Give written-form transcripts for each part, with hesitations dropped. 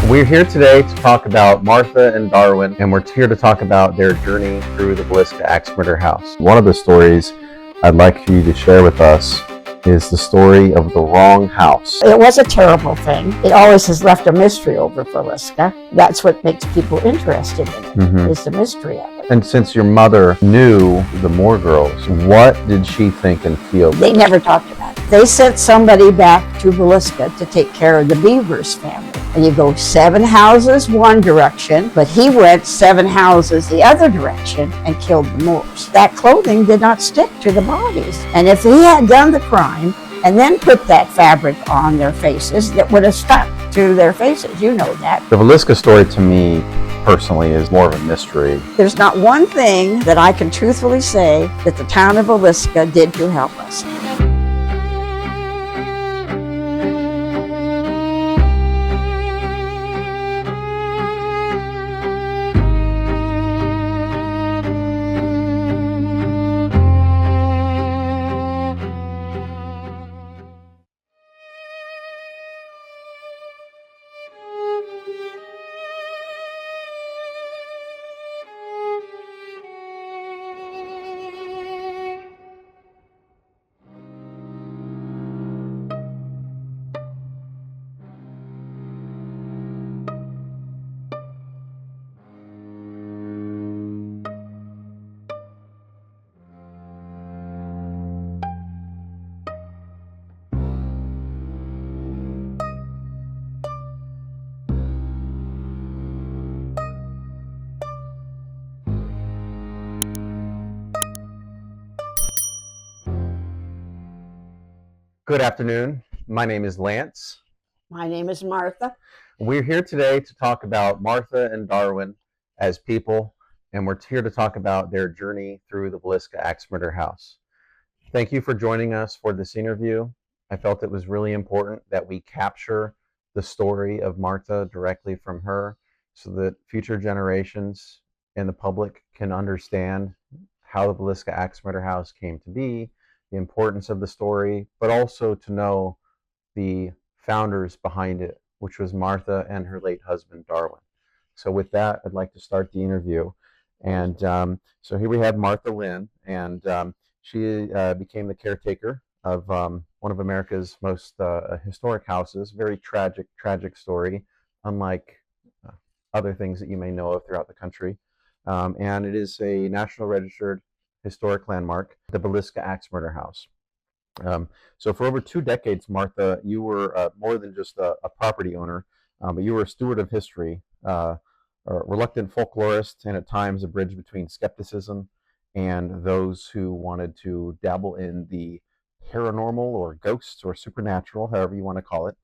We're here today to talk about Martha and Darwin, and we're here to talk about their journey through the Villisca Axe Murder House. One of the stories I'd like for you to share with us is the story of the wrong house. It was a terrible thing. It always has left a mystery over Villisca. That's what makes people interested in it, is the mystery of it. And since your mother knew the Moore girls, what did she think and feel? They never talked about it. They sent somebody back to Villisca to take care of the Beavers family. And you go 7 houses one direction, but he went 7 houses the other direction and killed the Moors. That clothing did not stick to the bodies. And if he had done the crime and then put that fabric on their faces, that would have stuck to their faces. You know that. The Villisca story to me personally is more of a mystery. There's not one thing that I can truthfully say that the town of Villisca did to help us. Good afternoon. My name is Lance. My name is Martha. We're here today to talk about Martha and Darwin as people, and we're here to talk about their journey through the Villisca Axe Murder House. Thank you for joining us for this interview. I felt it was really important that we capture the story of Martha directly from her so that future generations and the public can understand how the Villisca Axe Murder House came to be, the importance of the story, but also to know the founders behind it, which was Martha and her late husband, Darwin. So with that, I'd like to start the interview. And so here we have Martha Linn, and she became the caretaker of one of America's most historic houses. Very tragic story, unlike other things that you may know of throughout the country. And it is a National Registered Historic Landmark, the Villisca Axe Murder House. So for over 2 decades, Martha, you were more than just a property owner, but you were a steward of history, a reluctant folklorist, and at times a bridge between skepticism and those who wanted to dabble in the paranormal or ghosts or supernatural, however you want to call it.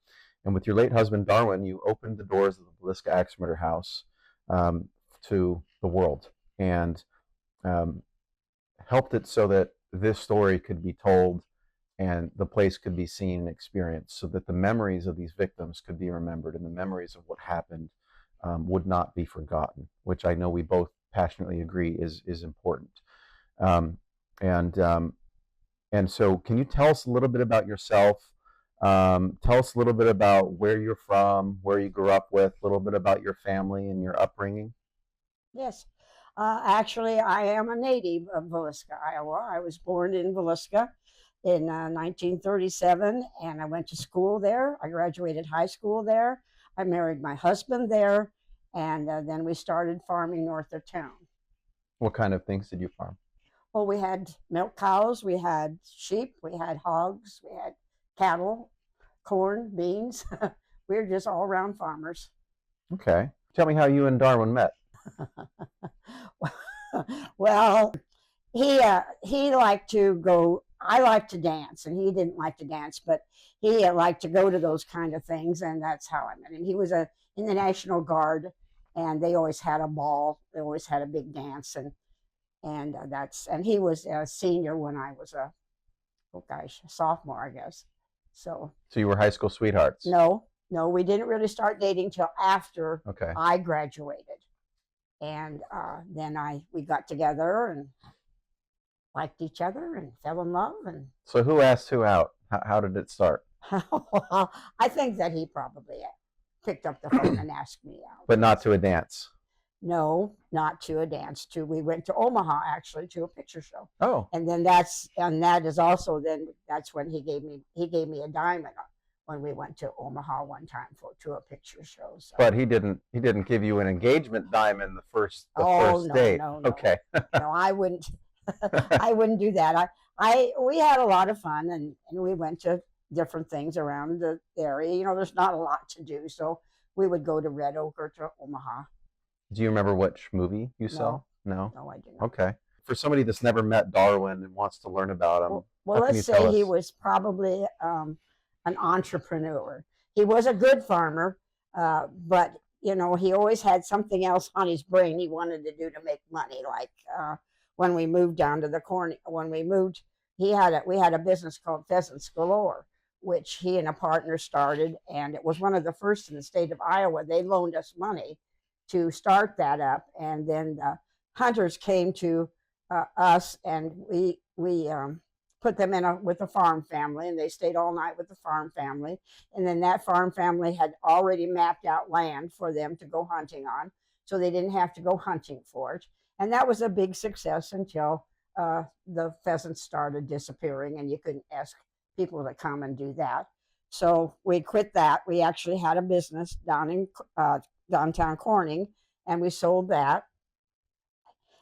And with your late husband, Darwin, you opened the doors of the Villisca Axe Murder House to the world, and helped it so that this story could be told and the place could be seen and experienced, so that the memories of these victims could be remembered and the memories of what happened would not be forgotten, which I know we both passionately agree is important. And so can you tell us a little bit about yourself? Tell us a little bit about where you're from, where you grew up with, a little bit about your family and your upbringing. Yes. Actually, I am a native of Villisca, Iowa. I was born in Villisca in 1937, and I went to school there. I graduated high school there. I married my husband there, and then we started farming north of town. What kind of things did you farm? Well, we had milk cows, we had sheep, we had hogs, we had cattle, corn, beans. We were just all-around farmers. Okay. Tell me how you and Darwin met. Well, he liked to go. I liked to dance, and he didn't like to dance, but he liked to go to those kind of things, and that's how I met him. He was in the National Guard, and they always had a ball. They always had a big dance, and he was a senior when I was a sophomore, I guess. So you were high school sweethearts? No, we didn't really start dating till after I graduated. And then we got together and liked each other and fell in love. And so who asked who out? How did it start? Well, I think that he probably picked up the phone and asked me out. But not to a dance. No, not to a dance. We went to Omaha actually to a picture show. Oh. And then that is also that's when he gave me a diamond when we went to Omaha one time to a picture show. So. But he didn't give you an engagement diamond the first date. No. Okay. No, I wouldn't. I wouldn't do that. We had a lot of fun, and we went to different things around the area. You know, there's not a lot to do, so we would go to Red Oak or to Omaha. Do you remember which movie you saw? No, I do not. Okay. For somebody that's never met Darwin and wants to learn about him, well let's say he was probably an entrepreneur. He was a good farmer, but you know, he always had something else on his brain he wanted to do to make money. Like when we moved down to the corn, we had a business called Pheasants Galore, which he and a partner started, and it was one of the first in the state of Iowa. They loaned us money to start that up, and then hunters came to us, and we put them with a farm family, and they stayed all night with the farm family. And then that farm family had already mapped out land for them to go hunting on, so they didn't have to go hunting for it. And that was a big success until the pheasants started disappearing, and you couldn't ask people to come and do that. So we quit that. We actually had a business down in downtown Corning, and we sold that.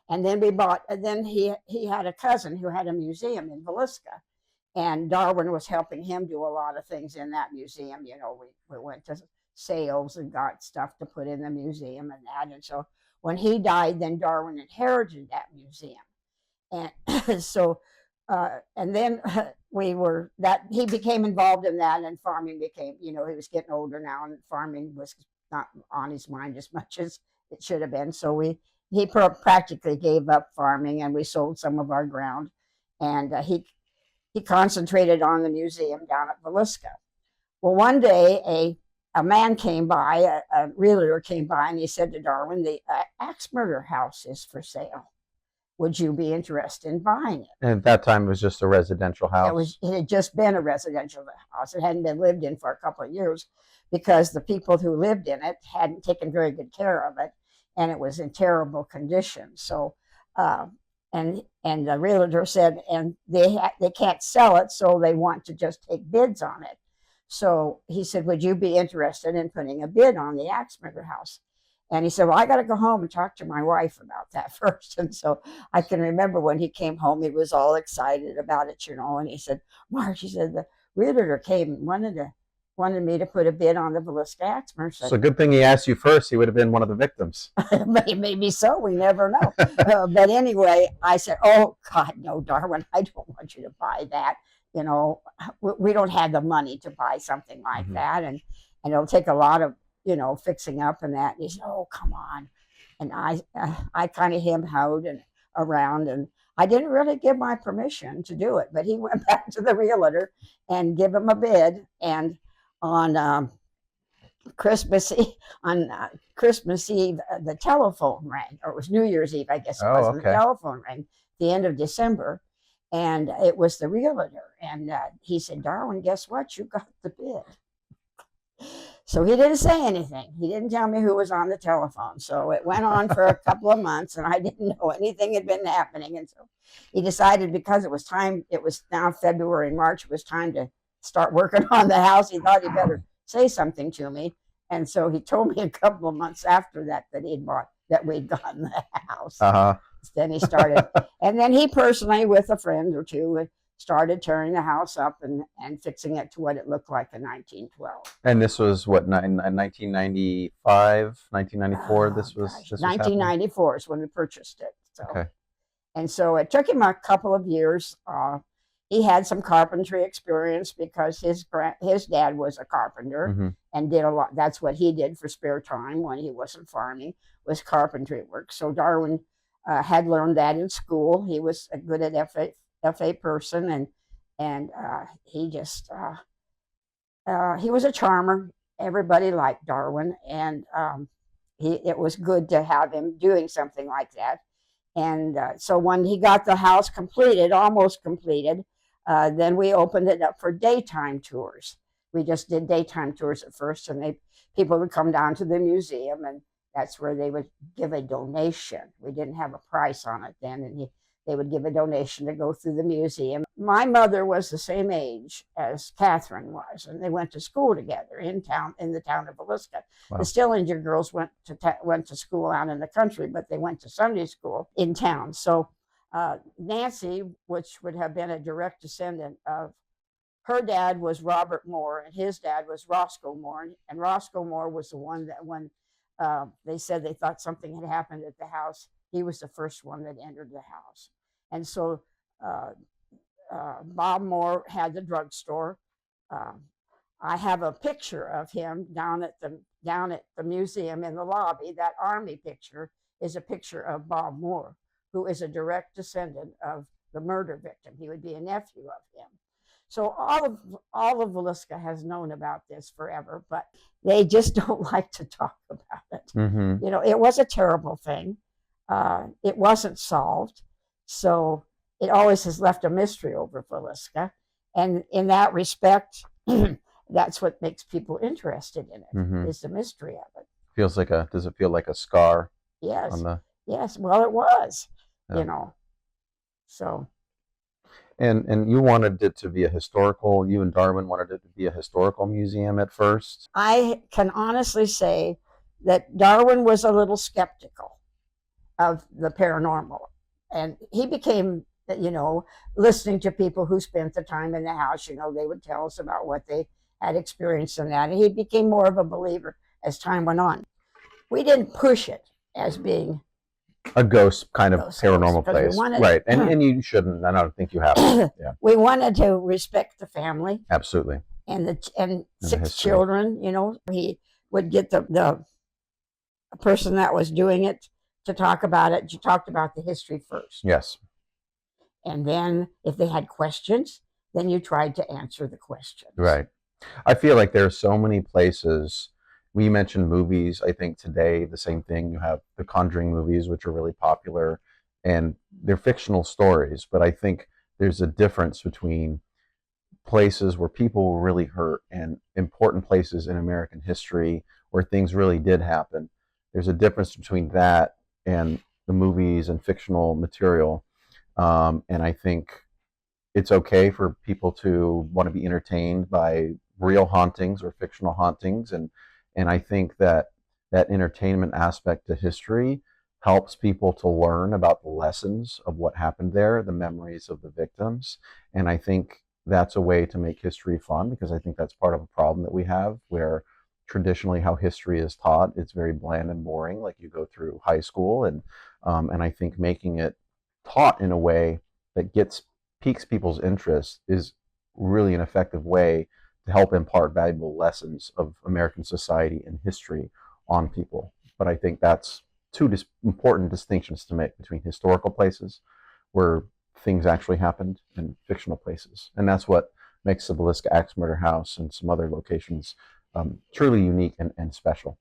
And then he had a cousin who had a museum in Villisca, and Darwin was helping him do a lot of things in that museum. You know, we went to sales and got stuff to put in the museum and that. And so when he died, then Darwin inherited that museum. And so, and then he became involved in that, and farming became, you know, he was getting older now, and farming was not on his mind as much as it should have been. So he practically gave up farming, and we sold some of our ground, and he concentrated on the museum down at Villisca. Well, one day a man came by, a realtor came by, and he said to Darwin, the Axe Murder House is for sale. Would you be interested in buying it? And at that time, it was just a residential house. It had just been a residential house. It hadn't been lived in for a couple of years because the people who lived in it hadn't taken very good care of it, and it was in terrible condition. So, and the realtor said, and they can't sell it, so they want to just take bids on it. So he said, would you be interested in putting a bid on the Axe Murder House? And he said, well, I got to go home and talk to my wife about that first. And so I can remember when he came home, he was all excited about it, you know. And he said, Marge, he said, the realtor came and wanted me to put a bid on the Villisca Axe Murder. So good thing he asked you first. He would have been one of the victims. Maybe so. We never know. But anyway, I said, oh, God, no, Darwin, I don't want you to buy that. You know, we don't have the money to buy something like that. And it'll take a lot of, you know, fixing up and that. And he said, oh, come on. And I kind of hem-hawed and around, and I didn't really give my permission to do it, but he went back to the realtor and gave him a bid. And on Christmas Eve, the telephone rang, or it was New Year's Eve, I guess it was. Okay. The telephone rang the end of December, and it was the realtor. And he said, Darwin, guess what? You got the bid. So he didn't say anything. He didn't tell me who was on the telephone. So it went on for a couple of months, and I didn't know anything had been happening. And so he decided, because it was now February and March, it was time to start working on the house. He thought he better say something to me. And so he told me a couple of months after that we'd gotten the house. Then he started, and then he personally, with a friend or two, started tearing the house up and fixing it to what it looked like in 1912. And this was what, 1995, 1994? This was 1994 is when we purchased it. So. Okay. And so it took him a couple of years. He had some carpentry experience because his dad was a carpenter and did a lot. That's what he did for spare time when he wasn't farming, was carpentry work. So Darwin had learned that in school. He was a good at FA person, and he just he was a charmer. Everybody liked Darwin, and it was good to have him doing something like that. And so when he got the house completed, almost completed, then we opened it up for daytime tours. we just did daytime tours at first, and people would come down to the museum, and that's where they would give a donation. We didn't have a price on it then, and they would give a donation to go through the museum. My mother was the same age as Catherine was, and they went to school together in the town of Villisca. Wow. The Stillinger girls went to school out in the country, but they went to Sunday school in town. So Nancy, which would have been a direct descendant of, her dad was Robert Moore, and his dad was Roscoe Moore, and Roscoe Moore was the one that when they said they thought something had happened at the house, he was the first one that entered the house. And so Bob Moore had the drugstore. I have a picture of him down at the museum in the lobby. That army picture is a picture of Bob Moore, who is a direct descendant of the murder victim. He would be a nephew of him. So all of Villisca has known about this forever, but they just don't like to talk about it. Mm-hmm. You know, it was a terrible thing. It wasn't solved. So it always has left a mystery over Villisca. And in that respect, that's what makes people interested in it, Mm-hmm. is the mystery of it. Does it feel like a scar? Yes. Yes. Well, it was, Yeah. you know, so. And you wanted it to be you and Darwin wanted it to be a historical museum at first? I can honestly say that Darwin was a little skeptical of the paranormal. And he became, listening to people who spent the time in the house, they would tell us about what they had experienced in that. And he became more of a believer as time went on. We didn't push it as being a ghost kind of paranormal place, right? And you shouldn't. I don't think you have to. Yeah. We wanted to respect the family, absolutely, and 6 children. He would get the person that was doing it to talk about it. You talked about the history first, yes, and then if they had questions, then you tried to answer the questions. Right. I feel like there are so many places. We mentioned movies. I think today the same thing. You have the Conjuring movies, which are really popular, and they're fictional stories. But I think there's a difference between places where people were really hurt and important places in American history where things really did happen. There's a difference between that and the movies and fictional material. And I think it's okay for people to want to be entertained by real hauntings or fictional hauntings, and I think that entertainment aspect to history helps people to learn about the lessons of what happened there, the memories of the victims. And I think that's a way to make history fun, because I think that's part of a problem that we have, where traditionally how history is taught, it's very bland and boring, like you go through high school. And I think making it taught in a way that piques people's interest is really an effective way to help impart valuable lessons of American society and history on people. But I think that's two important distinctions to make between historical places where things actually happened and fictional places. And that's what makes the Villisca Axe Murder House and some other locations truly unique and special.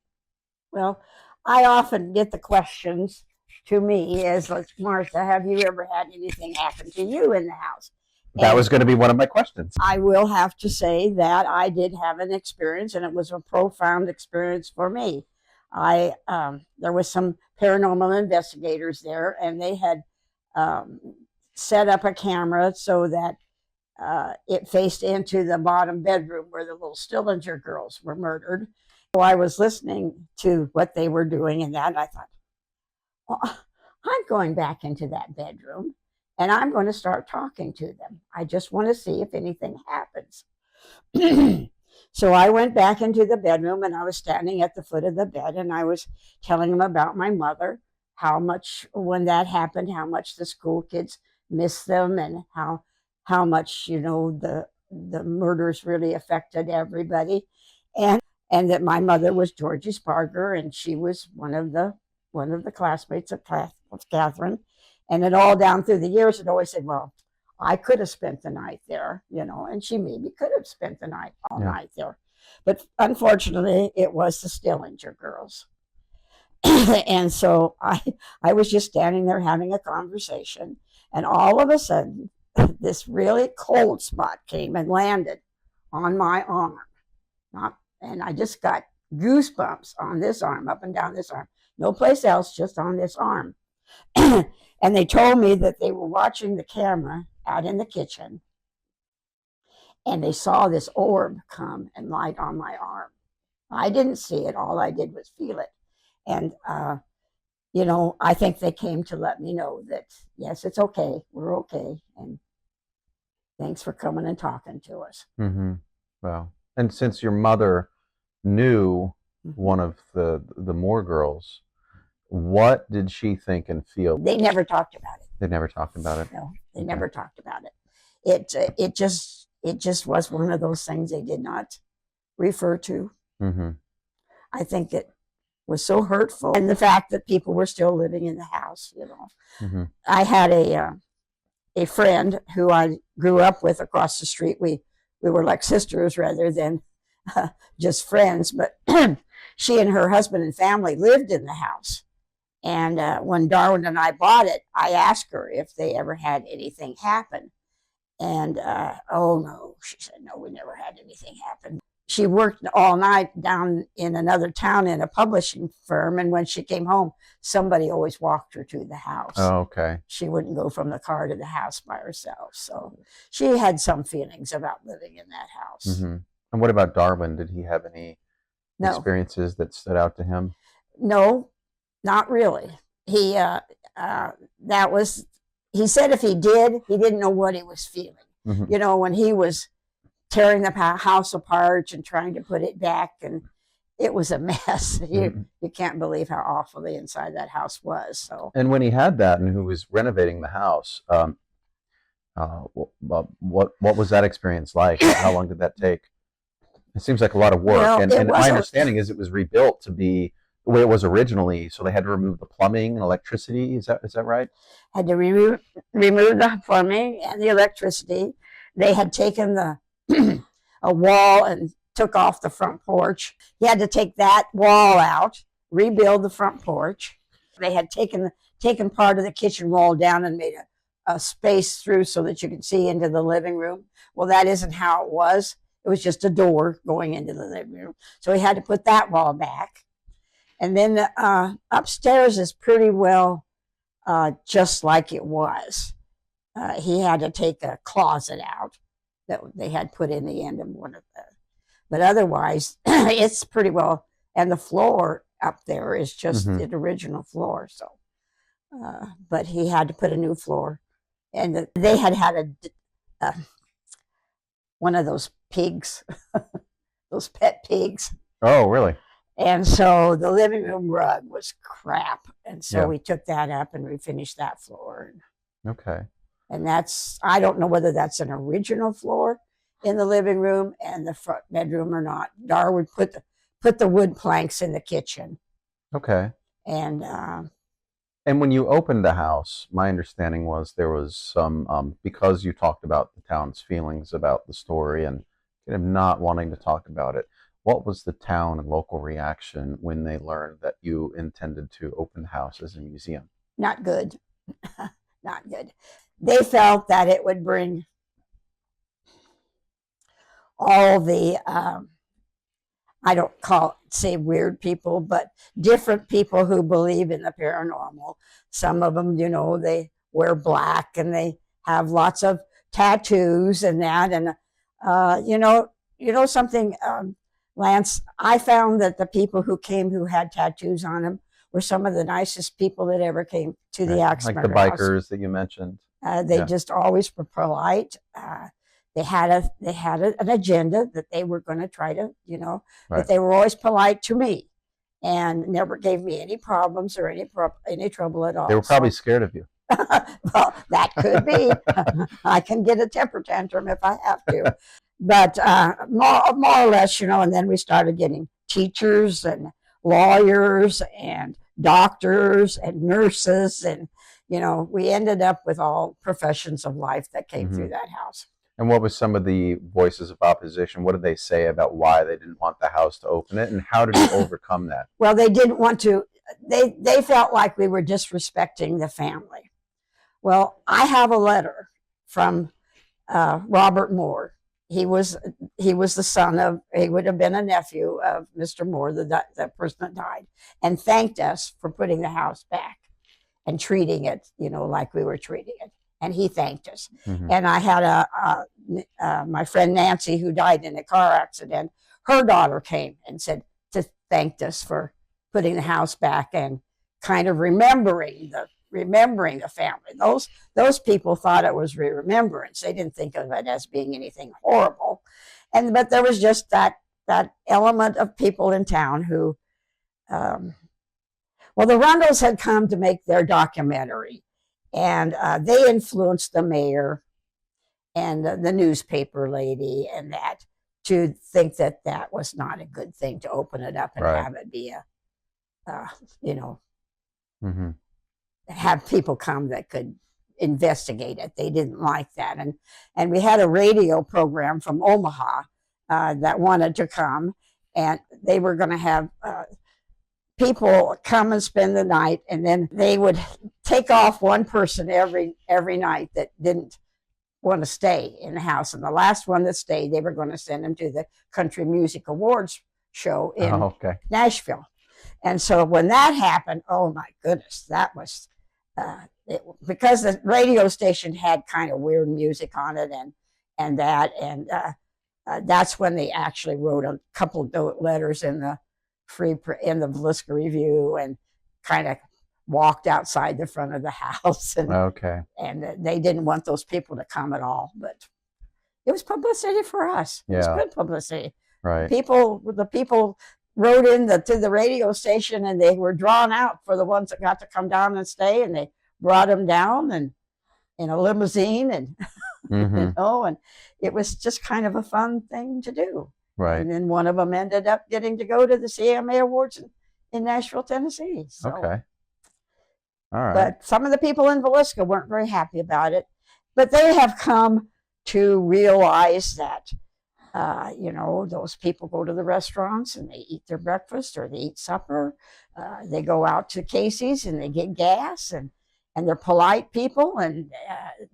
Well, I often get the questions to me as, like, Martha, have you ever had anything happen to you in the house? That was going to be one of my questions. I will have to say that I did have an experience, and it was a profound experience for me. There was some paranormal investigators there, and they had set up a camera so that it faced into the bottom bedroom where the little Stillinger girls were murdered. So I was listening to what they were doing in that, and I thought, well, I'm going back into that bedroom, and I'm going to start talking to them. I just want to see if anything happens. So I went back into the bedroom, and I was standing at the foot of the bed, and I was telling them about my mother, how much, when that happened, how much the school kids missed them, and how much, the murders really affected everybody. And that my mother was Georgie Sparger, and she was one of the classmates of Catherine. And it all down through the years, it always said, well, I could have spent the night there, and she maybe could have spent the night all night there. But unfortunately, it was the Stillinger girls. And so I was just standing there having a conversation, and all of a sudden, this really cold spot came and landed on my arm. Not, and I just got goosebumps on this arm, up and down this arm. No place else, just on this arm. And they told me that they were watching the camera out in the kitchen, and they saw this orb come and light on my arm. I didn't see it. All I did was feel it. And, I think they came to let me know that, yes, it's okay. We're okay. And thanks for coming and talking to us. Mm-hmm. Wow. And since your mother knew one of the Moore girls, what did she think and feel? They never talked about it. They never talked about it? No, they never talked about it. It just was one of those things they did not refer to. Mm-hmm. I think it was so hurtful, and the fact that people were still living in the house. Mm-hmm. I had a friend who I grew up with across the street. We were like sisters rather than just friends. But she and her husband and family lived in the house. And when Darwin and I bought it, I asked her if they ever had anything happen. And oh no, she said, no, we never had anything happen. She worked all night down in another town in a publishing firm. And when she came home, somebody always walked her to the house. Oh, okay. She wouldn't go from the car to the house by herself. So she had some feelings about living in that house. Mm-hmm. And what about Darwin? Did he have any experiences that stood out to him? No, not really. He said if he did, he didn't know what he was feeling. Mm-hmm. When he was tearing the house apart and trying to put it back, and it was a mess. You can't believe how awful the inside of that house was. So. And when he had that, and who was renovating the house, what was that experience like? How long did that take? It seems like a lot of work. Well, and my understanding is it was rebuilt to be the way it was originally. So they had to remove the plumbing and electricity. Is that right? Had to remove the plumbing and the electricity. They had taken a wall and took off the front porch. He had to take that wall out, rebuild the front porch. They had taken part of the kitchen wall down and made a space through so that you could see into the living room. Well, that isn't how it was. It was just a door going into the living room. So he had to put that wall back. And then upstairs is pretty well just like it was. He had to take a closet out that they had put in the end of one of the, but otherwise it's pretty well, and the floor up there is just the original floor. So, but he had to put a new floor, and they had a one of those pigs, those pet pigs. Oh, really? And so the living room rug was crap, and so we took that up and refinished that floor. Okay. And I don't know whether that's an original floor in the living room and the front bedroom or not. Darwin put the wood planks in the kitchen. Okay. And when you opened the house, my understanding was there was some, because you talked about the town's feelings about the story and kind of not wanting to talk about it, what was the town and local reaction when they learned that you intended to open the house as a museum? Not good. Not good. They felt that it would bring all the, I don't say weird people, but different people who believe in the paranormal. Some of them, they wear black and they have lots of tattoos and that. And, something, Lance, I found that the people who came who had tattoos on them were some of the nicest people that ever came to the Axe Murder House. Like the bikers that you mentioned. They just always were polite. They had an agenda that they were going to try to, but they were always polite to me and never gave me any problems or any trouble at all. They were probably scared of you. Well, that could be. I can get a temper tantrum if I have to. But more or less, and then we started getting teachers and lawyers and doctors and nurses, and we ended up with all professions of life that came through that house. And what was some of the voices of opposition? What did they say about why they didn't want the house to open it, and how did you overcome that? Well, they didn't want to. They felt like we were disrespecting the family. Well, I have a letter from Robert Moore. he was the son of, he would have been a nephew of Mr. Moore, the person that died, and thanked us for putting the house back and treating it, like we were treating it. And he thanked us. Mm-hmm. And I had my friend Nancy, who died in a car accident. Her daughter came and said to thanked us for putting the house back and kind of remembering the family. Those people thought it was remembrance. They didn't think of it as being anything horrible. But there was just that element of people in town who, the Rundles had come to make their documentary, and they influenced the mayor and the newspaper lady and that to think that was not a good thing to open it up and have it be Mm-hmm. have people come that could investigate it. They didn't like that. And we had a radio program from Omaha that wanted to come, and they were going to have people come and spend the night, and then they would take off one person every night that didn't want to stay in the house. And the last one that stayed, they were going to send them to the Country Music Awards show in Nashville. And so when that happened, oh my goodness, that was because the radio station had kind of weird music on it, and that's when they actually wrote a couple of letters in the Villisca Review and kind of walked outside the front of the house, and they didn't want those people to come at all. But it was publicity for us. It was good publicity. Right. The people wrote in to the radio station, and they were drawn out for the ones that got to come down and stay, and they brought them down and in a limousine, and and it was just kind of a fun thing to do. Right. And then one of them ended up getting to go to the CMA Awards in Nashville, Tennessee. So. Okay. All right. But some of the people in Villisca weren't very happy about it. But they have come to realize that, those people go to the restaurants and they eat their breakfast or they eat supper. They go out to Casey's and they get gas, and they're polite people, and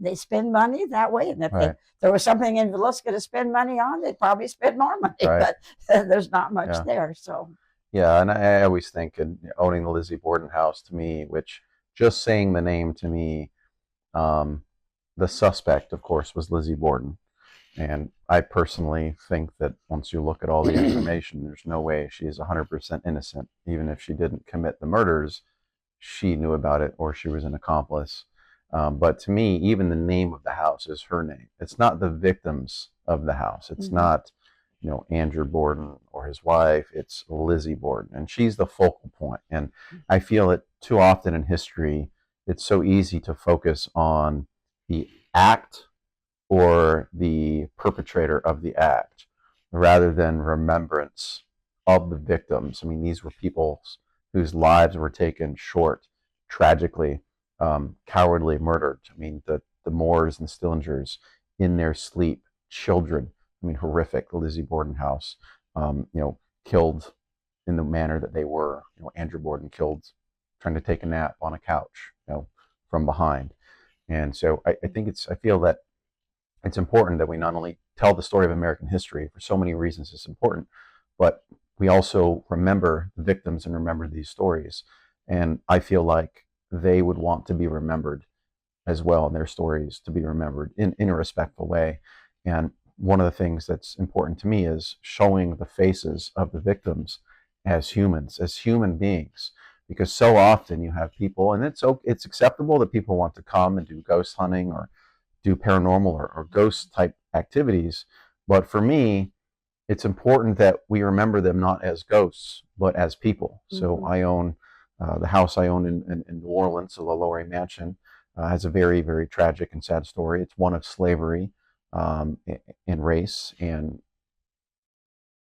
they spend money that way. And if there was something in Villisca to spend money on, they'd probably spend more money. But there's not much there. So. Yeah, and I always think owning the Lizzie Borden house, to me, which just saying the name to me, the suspect, of course, was Lizzie Borden. And I personally think that once you look at all the information, there's no way she is 100% innocent. Even if she didn't commit the murders, she knew about it or she was an accomplice. But to me, even the name of the house is her name. It's not the victims of the house. It's not, Andrew Borden or his wife. It's Lizzie Borden. And she's the focal point. And I feel that too often in history, it's so easy to focus on the act or the perpetrator of the act rather than remembrance of the victims. I mean, these were people whose lives were taken short, tragically, cowardly murdered. I mean, the Moores and Stillingers in their sleep, children. I mean, horrific. The Lizzie Borden house, killed in the manner that they were. Andrew Borden killed trying to take a nap on a couch, from behind. And so I feel that it's important that we not only tell the story of American history, for so many reasons it's important, but we also remember the victims and remember these stories. And I feel like they would want to be remembered as well, and their stories to be remembered in a respectful way. And one of the things that's important to me is showing the faces of the victims as humans, as human beings. Because so often you have people, and it's acceptable that people want to come and do ghost hunting or do paranormal or ghost type activities. But for me, it's important that we remember them not as ghosts, but as people. So I own the house I own in New Orleans, the LaLaurie Mansion, has a very, very tragic and sad story. It's one of slavery and race and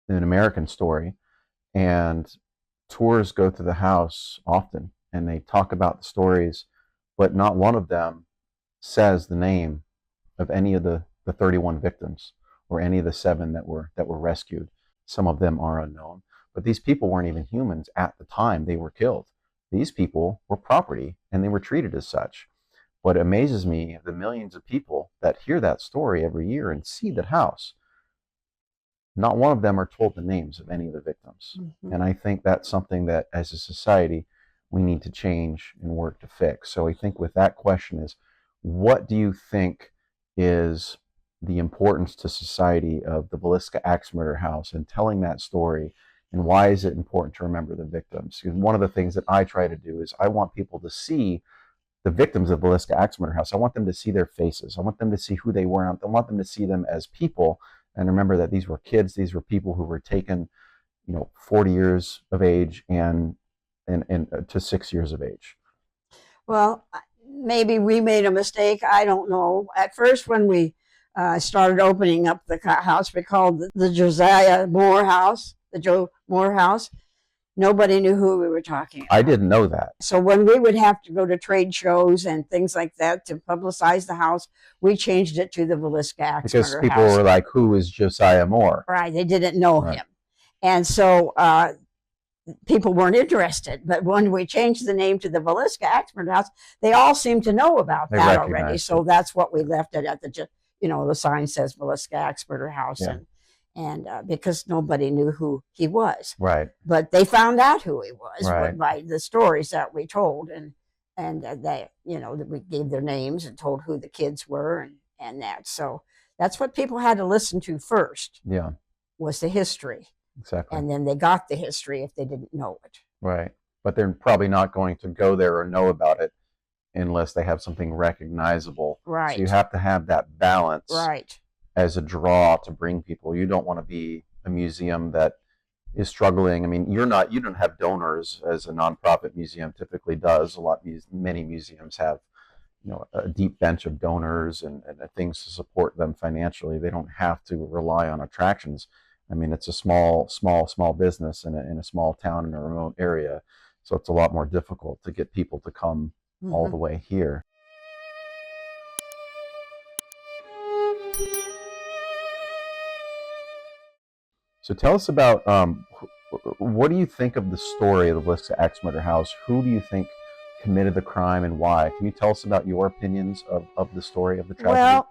an American story. And tours go to the house often and they talk about the stories, but not one of them says the name of any of the 31 victims or any of the 7 that were rescued. Some of them are unknown, but these people weren't even humans at the time they were killed. These people were property and they were treated as such. What amazes me, the millions of people that hear that story every year and see that house, not one of them are told the names of any of the victims. Mm-hmm. And I think that's something that as a society we need to change and work to fix. So I think with that question is, what do you think is the importance to society of the Villisca Axe Murder House and telling that story, and why is it important to remember the victims? Because one of the things that I try to do is I want people to see the victims of Villisca Axe Murder House. I want them to see their faces. I want them to see who they were. I want them to see them as people and remember that these were kids. These were people who were taken, 40 years of age and to 6 years of age. Well, maybe we made a mistake. I don't know. At first, when we started opening up the house, we called the Josiah Moore House, the Joe Moore House. Nobody knew who we were talking about. I didn't know that. So when we would have to go to trade shows and things like that to publicize the house, we changed it to the Villisca Axe Murder House. Because people were like, who is Josiah Moore? Right. They didn't know him. And so people weren't interested. But when we changed the name to the Villisca Axe Murder House, they all seemed to know about that already. So that's what we left it at the sign says Villisca Axe Murder House. Yeah. And because nobody knew who he was. Right. But they found out who he was right. by the stories that we told. And they, that we gave their names and told who the kids were and that. So that's what people had to listen to first. Yeah. Was the history. Exactly. And then they got the history if they didn't know it. Right. But they're probably not going to go there or know about it unless they have something recognizable. Right. So you have to have that balance. Right. As a draw to bring people. You don't want to be a museum that is struggling. I mean, you don't have donors as a nonprofit museum typically does. Many museums have, a deep bench of donors and things to support them financially. They don't have to rely on attractions. I mean, it's a small business in a small town in a remote area. So it's a lot more difficult to get people to come all the way here. So tell us about what do you think of the story of the Villisca Axe Murder House? Who do you think committed the crime and why? Can you tell us about your opinions of the story of the tragedy?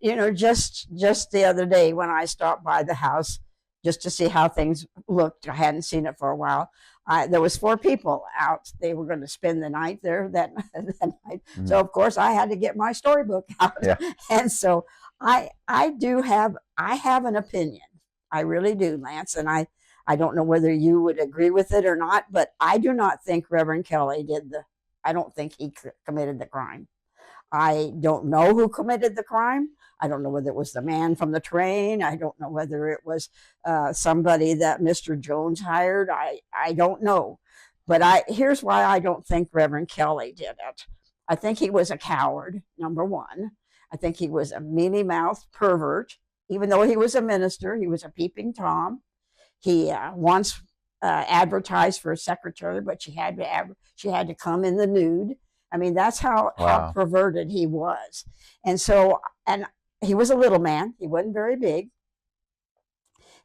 Well, just the other day when I stopped by the house just to see how things looked, I hadn't seen it for a while. There was 4 people out. They were going to spend the night there that night. Mm-hmm. So of course I had to get my storybook out. Yeah. And so I have an opinion. I really do, Lance, and I don't know whether you would agree with it or not, but I do not think Reverend Kelly I don't think he committed the crime. I don't know who committed the crime. I don't know whether it was the man from the train. I don't know whether it was somebody that Mr. Jones hired. I don't know. But here's why I don't think Reverend Kelly did it. I think he was a coward, number one. I think he was a mealy-mouthed pervert. Even though he was a minister, he was a peeping Tom. He once advertised for a secretary, but she had to come in the nude. I mean, that's how perverted he was. And he was a little man. He wasn't very big.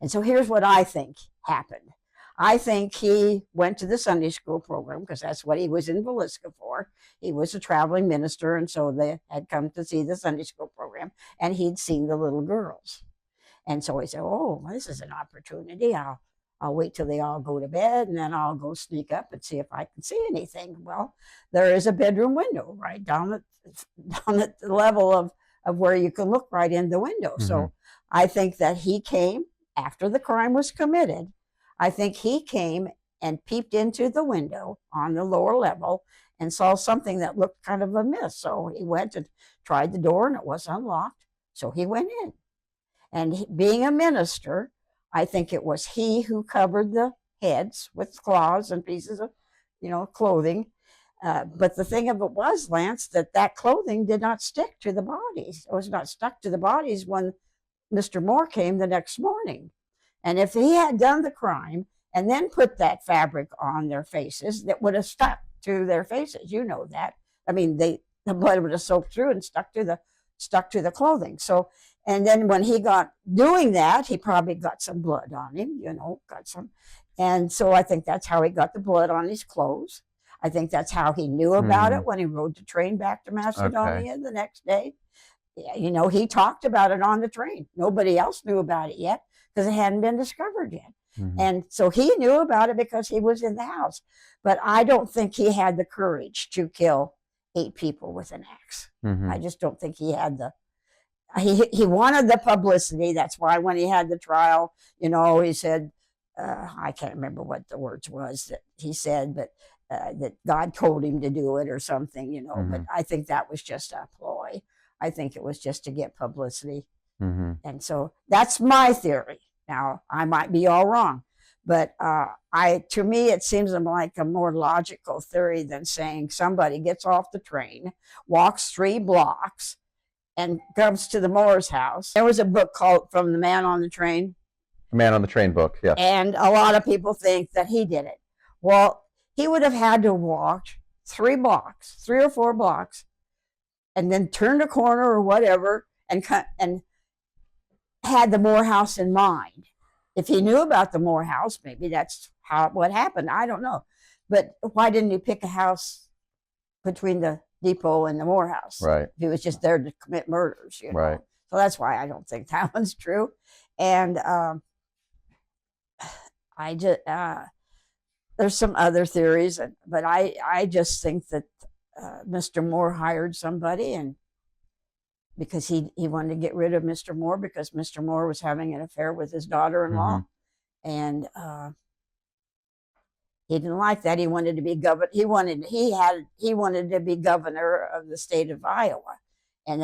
And so here's what I think happened. I think he went to the Sunday school program because that's what he was in Villisca for. He was a traveling minister, and so they had come to see the Sunday school program, and he'd seen the little girls. And so he said, oh, this is an opportunity. I'll wait till they all go to bed, and then I'll go sneak up and see if I can see anything. Well, there is a bedroom window right down at the level of where you can look right in the window. Mm-hmm. So I think that he came after the crime was committed. I think he came and peeped into the window on the lower level and saw something that looked kind of amiss. So he went and tried the door and it was unlocked. So he went in. And being a minister, I think it was he who covered the heads with cloths and pieces of, clothing. But the thing of it was, Lance, that clothing did not stick to the bodies. It was not stuck to the bodies when Mr. Moore came the next morning. And if he had done the crime and then put that fabric on their faces, that would have stuck to their faces. You know that. I mean, the blood would have soaked through and stuck to the clothing. So, and then when he got doing that, he probably got some blood on him, got some. And so I think that's how he got the blood on his clothes. I think that's how he knew about it when he rode the train back to Macedonia the next day. He talked about it on the train. Nobody else knew about it yet, because it hadn't been discovered yet. Mm-hmm. And so he knew about it because he was in the house. But I don't think he had the courage to kill 8 people with an axe. Mm-hmm. I just don't think he had the. He wanted the publicity. That's why when he had the trial, he said, I can't remember what the words was that he said, but that God told him to do it or something, Mm-hmm. But I think that was just a ploy. I think it was just to get publicity. Mm-hmm. And so that's my theory. Now, I might be all wrong, but to me, it seems like a more logical theory than saying somebody gets off the train, walks 3 blocks, and comes to the Moore's house. There was a book called From the Man on the Train. Man on the Train book, yes. And a lot of people think that he did it. Well, he would have had to walk 3 or 4 blocks, and then turned a corner or whatever, and had the Moore house in mind. If he knew about the Moore house, maybe that's what happened. I don't know. But why didn't he pick a house between the depot and the Moore house? Right. If he was just there to commit murders, Right. So that's why I don't think that one's true. And I just there's some other theories, but I just think that Mr. Moore hired somebody, and because he wanted to get rid of Mr. Moore because Mr. Moore was having an affair with his daughter-in-law, and he didn't like that. He wanted to be governor. He wanted to be governor of the state of Iowa, and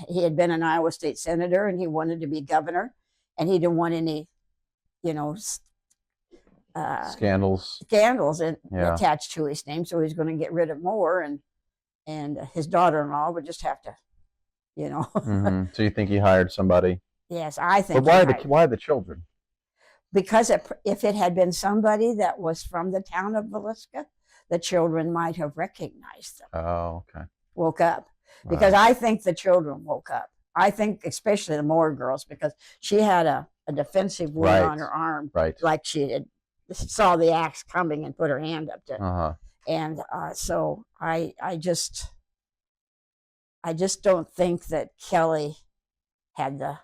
he had been an Iowa state senator, and he wanted to be governor, and he didn't want any, scandals attached to his name. So he's going to get rid of Moore, and his daughter-in-law would just have to, Mm-hmm. So you think he hired somebody? Yes, I think. But why the children? Because if it had been somebody that was from the town of Villisca, the children might have recognized them. Oh, okay. Woke up. Because I think the children woke up. I think especially the Moore girls, because she had a defensive wound on her arm, like she had saw the axe coming and put her hand up to. And so I just don't think that Kelly had the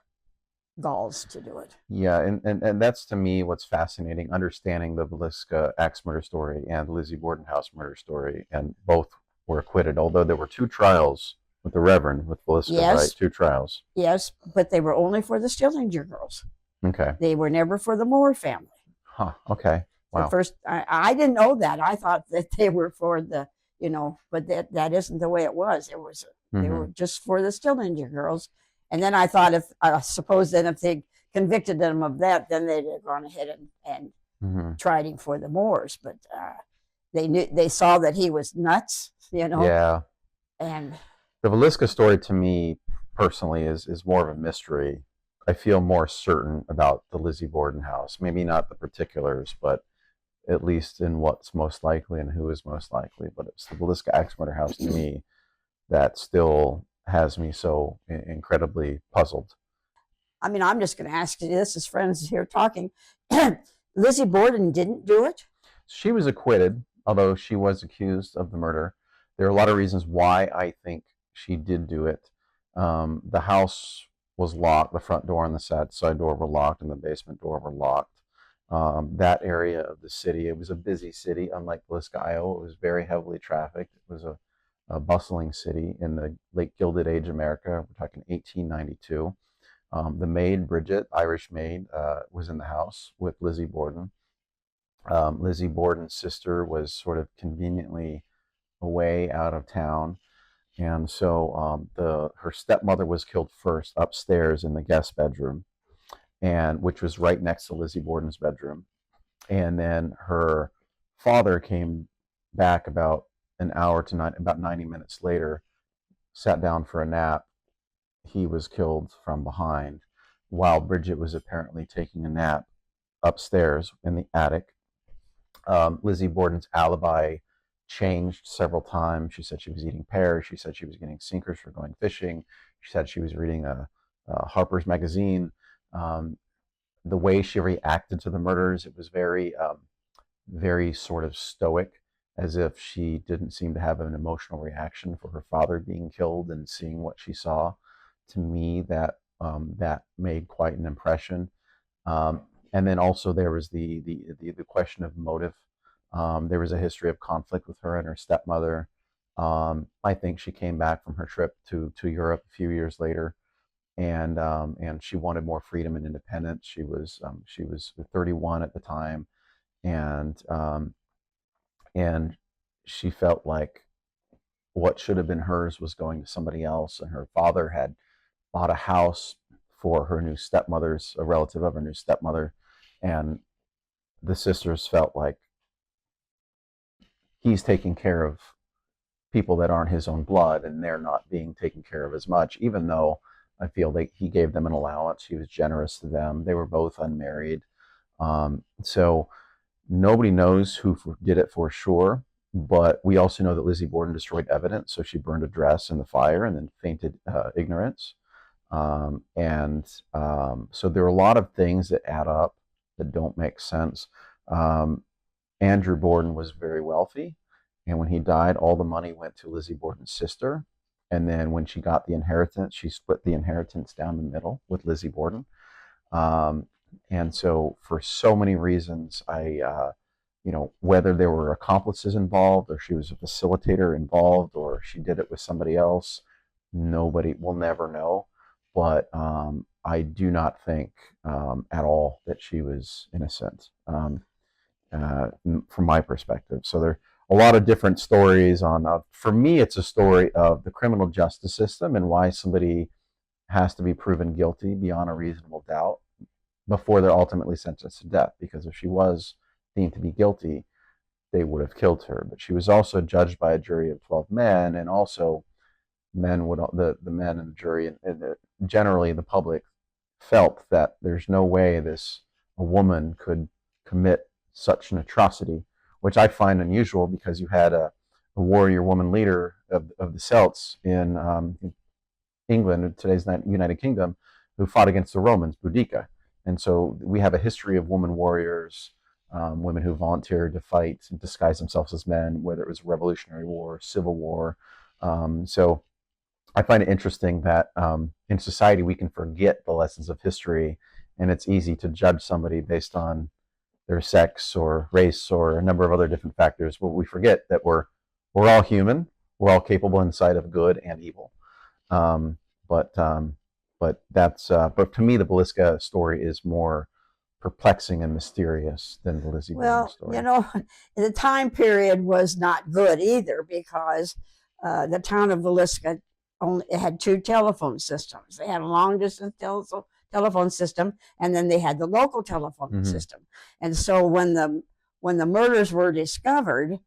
galls to do it. Yeah, and that's, to me, what's fascinating, understanding the Villisca Axe murder story and Lizzie Borden house murder story, and both were acquitted, although there were 2 trials with the Reverend, with Villisca, right? 2 trials. Yes, but they were only for the Stillinger girls. Okay. They were never for the Moore family. Huh, okay. Wow. First, I didn't know that. I thought that they were for the, but that isn't the way it was. It was, they were just for the Stillinger girls. And then I thought if they convicted them of that, then they'd have gone ahead and tried him for the Moors. But they saw that he was nuts, Yeah. And the Villisca story, to me personally, is more of a mystery. I feel more certain about the Lizzie Borden house. Maybe not the particulars, but at least in what's most likely and who is most likely. But it's the Villisca Axe Murder House, to me, that still has me so incredibly puzzled. I mean, I'm just going to ask you this as friends here talking. Lizzie Borden didn't do it? She was acquitted, although she was accused of the murder. There are a lot of reasons why I think she did do it. The house was locked. The front door and the side door were locked, and the basement door were locked. That area of the city, it was a busy city, unlike Villisca, Iowa. It was very heavily trafficked. It was a bustling city in the late Gilded Age America. We're talking 1892. The maid, Bridget, Irish maid, was in the house with Lizzie Borden. Lizzie Borden's sister was sort of conveniently away out of town. And so her stepmother was killed first upstairs in the guest bedroom, which was right next to Lizzie Borden's bedroom. And then her father came back about an hour to about 90 minutes later, sat down for a nap. He was killed from behind while Bridget was apparently taking a nap upstairs in the attic. Lizzie Borden's alibi changed several times. She said she was eating pears. She said she was getting sinkers for going fishing. She said she was reading a Harper's Magazine. The way she reacted to the murders, it was very, very sort of stoic, as if she didn't seem to have an emotional reaction for her father being killed and seeing what she saw. To me, that made quite an impression. And then also there was the question of motive. There was a history of conflict with her and her stepmother. I think she came back from her trip to Europe a few years later, and she wanted more freedom and independence. She was 31 at the time, and and she felt like what should have been hers was going to somebody else. And her father had bought a house for her new stepmother's, a relative of her new stepmother, and the sisters felt like he's taking care of people that aren't his own blood, and they're not being taken care of as much, even though I feel like he gave them an allowance. He was generous to them. They were both unmarried. So nobody knows who did it for sure, but we also know that Lizzie Borden destroyed evidence. So she burned a dress in the fire and then fainted ignorance. So there are a lot of things that add up that don't make sense. Andrew Borden was very wealthy, and when he died, all the money went to Lizzie Borden's sister. And then when she got the inheritance, she split the inheritance down the middle with Lizzie Borden. And so, for so many reasons, whether there were accomplices involved, or she was a facilitator involved, or she did it with somebody else, nobody will never know. But I do not think at all that she was innocent, from my perspective. So there are a lot of different stories on. For me, it's a story of the criminal justice system and why somebody has to be proven guilty beyond a reasonable doubt before they're ultimately sentenced to death. Because if she was deemed to be guilty, they would have killed her. But she was also judged by a jury of 12 men, and also the men in the jury and generally the public felt that there's no way a woman could commit such an atrocity, which I find unusual, because you had a warrior woman leader of the Celts in England, today's United Kingdom, who fought against the Romans, Boudica. And so we have a history of women warriors, women who volunteered to fight and disguise themselves as men, whether it was Revolutionary War, Civil War. So I find it interesting that in society we can forget the lessons of history, and it's easy to judge somebody based on their sex or race or a number of other different factors. But we forget that we're all human. We're all capable inside of good and evil. Um, but but to me, the Villisca story is more perplexing and mysterious than the Lizzie Borden story. The time period was not good either, because the town of Villisca only had two telephone systems. They had a long distance telephone system, and then they had the local telephone system. And so when the murders were discovered,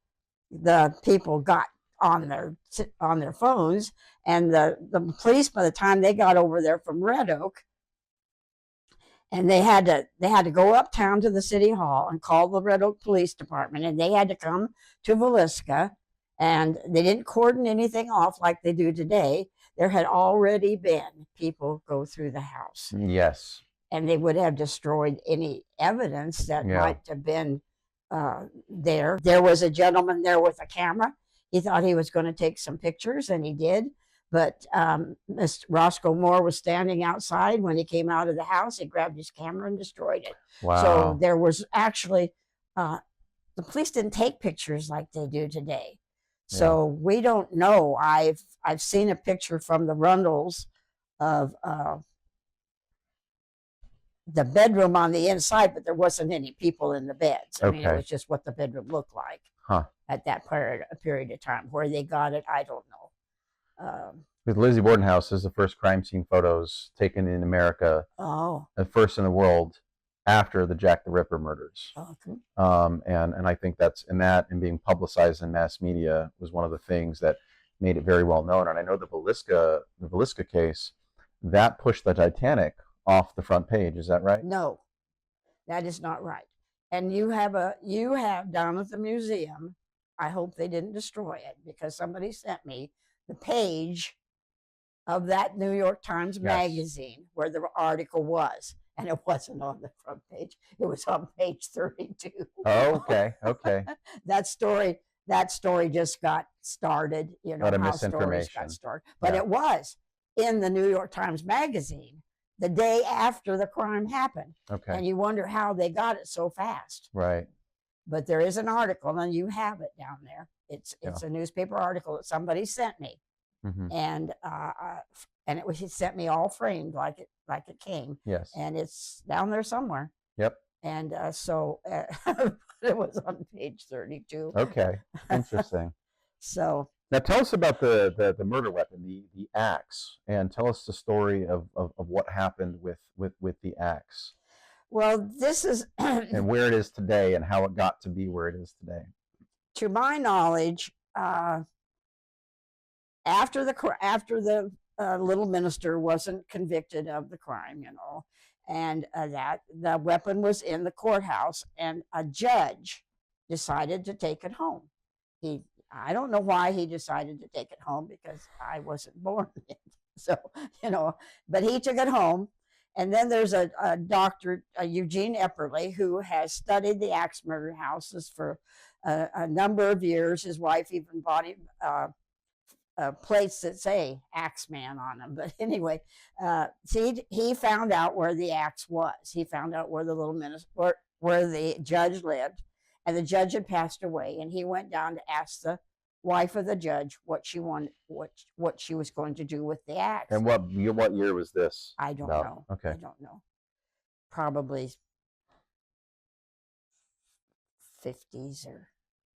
the people got on their phones, and the police, by the time they got over there from Red Oak, and they had to go uptown to the city hall and call the Red Oak Police Department, and they had to come to Villisca, and they didn't cordon anything off like they do today. There had already been people go through the house. Yes. And they would have destroyed any evidence that might have been there. There was a gentleman there with a camera. He thought he was going to take some pictures, and he did. But Mr. Roscoe Moore was standing outside when he came out of the house. He grabbed his camera and destroyed it. Wow. So there was actually, the police didn't take pictures like they do today. So we don't know. I've seen a picture from the Rundles of the bedroom on the inside, but there wasn't any people in the beds. I mean, it was just what the bedroom looked like at that period of time. Where they got it, I don't know. With Lizzie Borden house is the first crime scene photos taken in America. Oh. The first in the world after the Jack the Ripper murders. Okay. And I think and being publicized in mass media was one of the things that made it very well known. And I know the Villisca case, that pushed the Titanic off the front page. Is that right? No, that is not right. And you have down at the museum, I hope they didn't destroy it, because somebody sent me the page of that New York Times magazine where the article was. And it wasn't on the front page. It was on page 32. Oh, okay. That story just got started. A lot of misinformation. Got started. But it was in the New York Times magazine. the day after the crime happened. Okay. And you wonder how they got it so fast. Right. But there is an article, and you have it down there. It's a newspaper article that somebody sent me, and he sent me all framed like it came. Yes. And it's down there somewhere. Yep. And so it was on page 32. Okay. Interesting. So now tell us about the murder weapon, the axe, and tell us the story of what happened with the axe. Well, this is and where it is today, and how it got to be where it is today. To my knowledge, after the little minister wasn't convicted of the crime, you know, and that the weapon was in the courthouse, and a judge decided to take it home. I don't know why he decided to take it home, because I wasn't born yet. So, you know, but he took it home. And then there's a doctor, Eugene Epperly, who has studied the axe murder houses for a number of years. His wife even bought him plates that say Axeman on them. But anyway, he found out where the axe was. He found out where the little minister, where the judge lived, and the judge had passed away. And he went down to ask the wife of the judge what she wanted, what she was going to do with the axe. And what year was this? I don't know. Okay. I don't know. Probably 50s or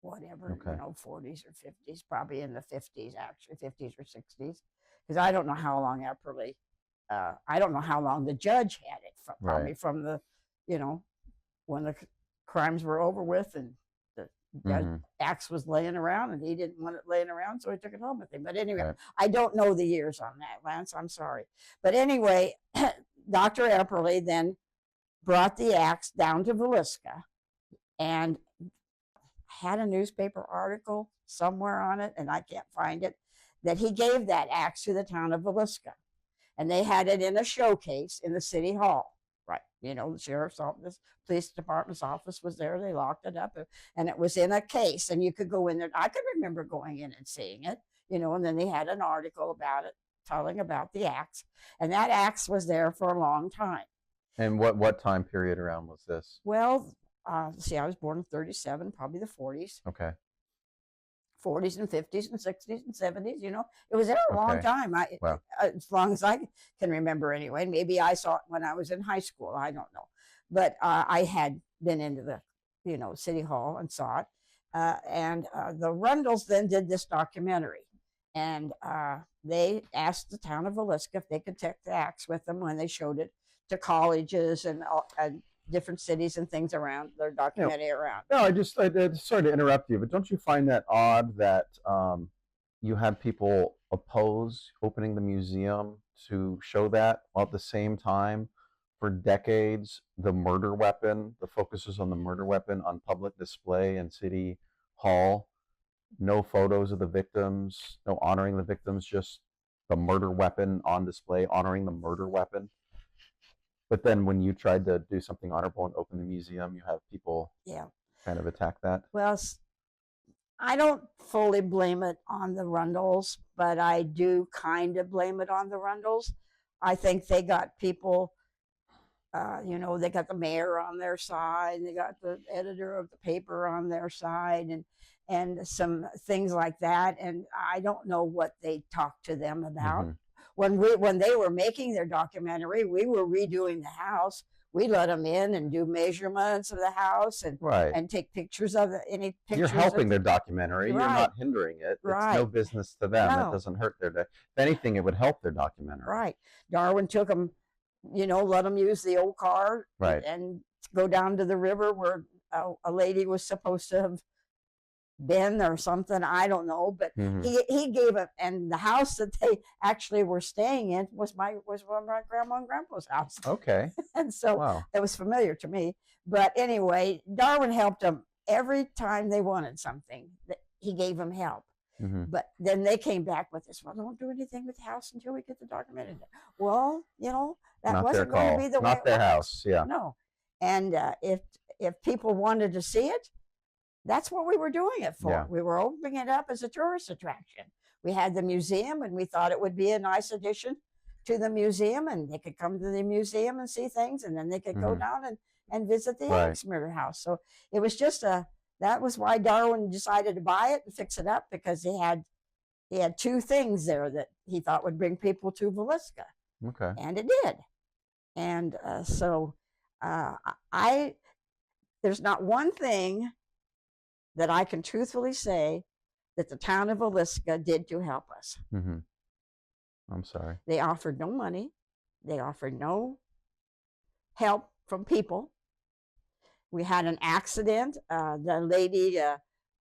whatever, you know, 40s or 50s, probably in the 50s, actually, 50s or 60s. Because I don't know how long Epperly, I don't know how long the judge had it, probably from the, you know, when the crimes were over with, and the axe was laying around, and he didn't want it laying around, so he took it home with him. But anyway, I don't know the years on that, Lance. I'm sorry. But anyway, Dr. Epperly then brought the axe down to Villisca, and had a newspaper article somewhere on it, and I can't find it, that he gave that axe to the town of Villisca. And they had it in a showcase in the city hall. Right. You know, the sheriff's office, police department's office was there. They locked it up, and it was in a case, and you could go in there. I can remember going in and seeing it, you know, and then they had an article about it, telling about the axe. And that axe was there for a long time. And what time period around was this? Well, see, I was born in 37, probably the 40s. Okay. 40s and 50s and 60s and 70s, you know. It was there a long time. Wow. As long as I can remember anyway. Maybe I saw it when I was in high school. I don't know. But I had been into the, you know, city hall and saw it. And the Rundles then did this documentary. And they asked the town of Villisca if they could take the axe with them when they showed it to colleges and different cities and things around their documentary around. No, I sorry to interrupt you, but don't you find that odd that you had people oppose opening the museum to show that, while at the same time, for decades, the murder weapon, the focus is on the murder weapon on public display in City Hall, no photos of the victims, no honoring the victims, just the murder weapon on display, honoring the murder weapon. But then when you tried to do something honorable and open the museum, you have people kind of attack that. Well, I don't fully blame it on the Rundles, but I do kind of blame it on the Rundles. I think they got people, you know, they got the mayor on their side, they got the editor of the paper on their side, and some things like that. And I don't know what they talked to them about. When they were making their documentary, we were redoing the house. We let them in and do measurements of the house and take pictures of it. Any pictures. You're helping their documentary. You're not hindering it. It's no business to them. No. It doesn't hurt their day. If anything, it would help their documentary. Right. Darwin took them, you know, let them use the old car and go down to the river where a lady was supposed to have been or something, I don't know, but he gave it, and the house that they actually were staying in was my grandma and grandpa's house. Okay. And so it was familiar to me. But anyway, Darwin helped them every time they wanted something. He gave them help. But then they came back with this, well, don't do anything with the house until we get the documentary. Well, you know, that wasn't going to be the way it was. Not their house, No. And if people wanted to see it, that's what we were doing it for. We were opening it up as a tourist attraction. We had the museum, and we thought it would be a nice addition to the museum, and they could come to the museum and see things, and then they could go down and visit the Right. Axe Murder House. So it was just that was why Darwin decided to buy it and fix it up, because he had two things there that he thought would bring people to Villisca. Okay. And it did. And there's not one thing that I can truthfully say that the town of Villisca did to help us. Mm-hmm. I'm sorry. They offered no money. They offered no help from people. We had an accident. The lady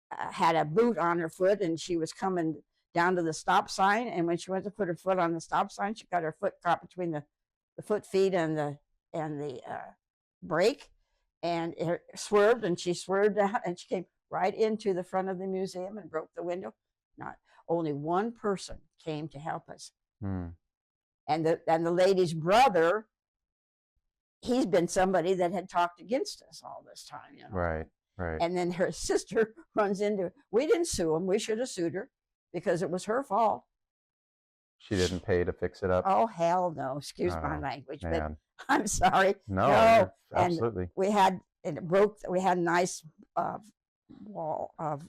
had a boot on her foot, and she was coming down to the stop sign. And when she went to put her foot on the stop sign, she got her foot caught between the foot feet and the brake, and it swerved, and she swerved out, and she came right into the front of the museum and broke the window. Not only one person came to help us. Mm. And the lady's brother, he's been somebody that had talked against us all this time, you know. Right. And then her sister runs into, we didn't sue him. We should have sued her because it was her fault. She didn't pay to fix it up? Oh, hell no. Excuse my language, man. but I'm sorry. No, absolutely. And we had a nice wall of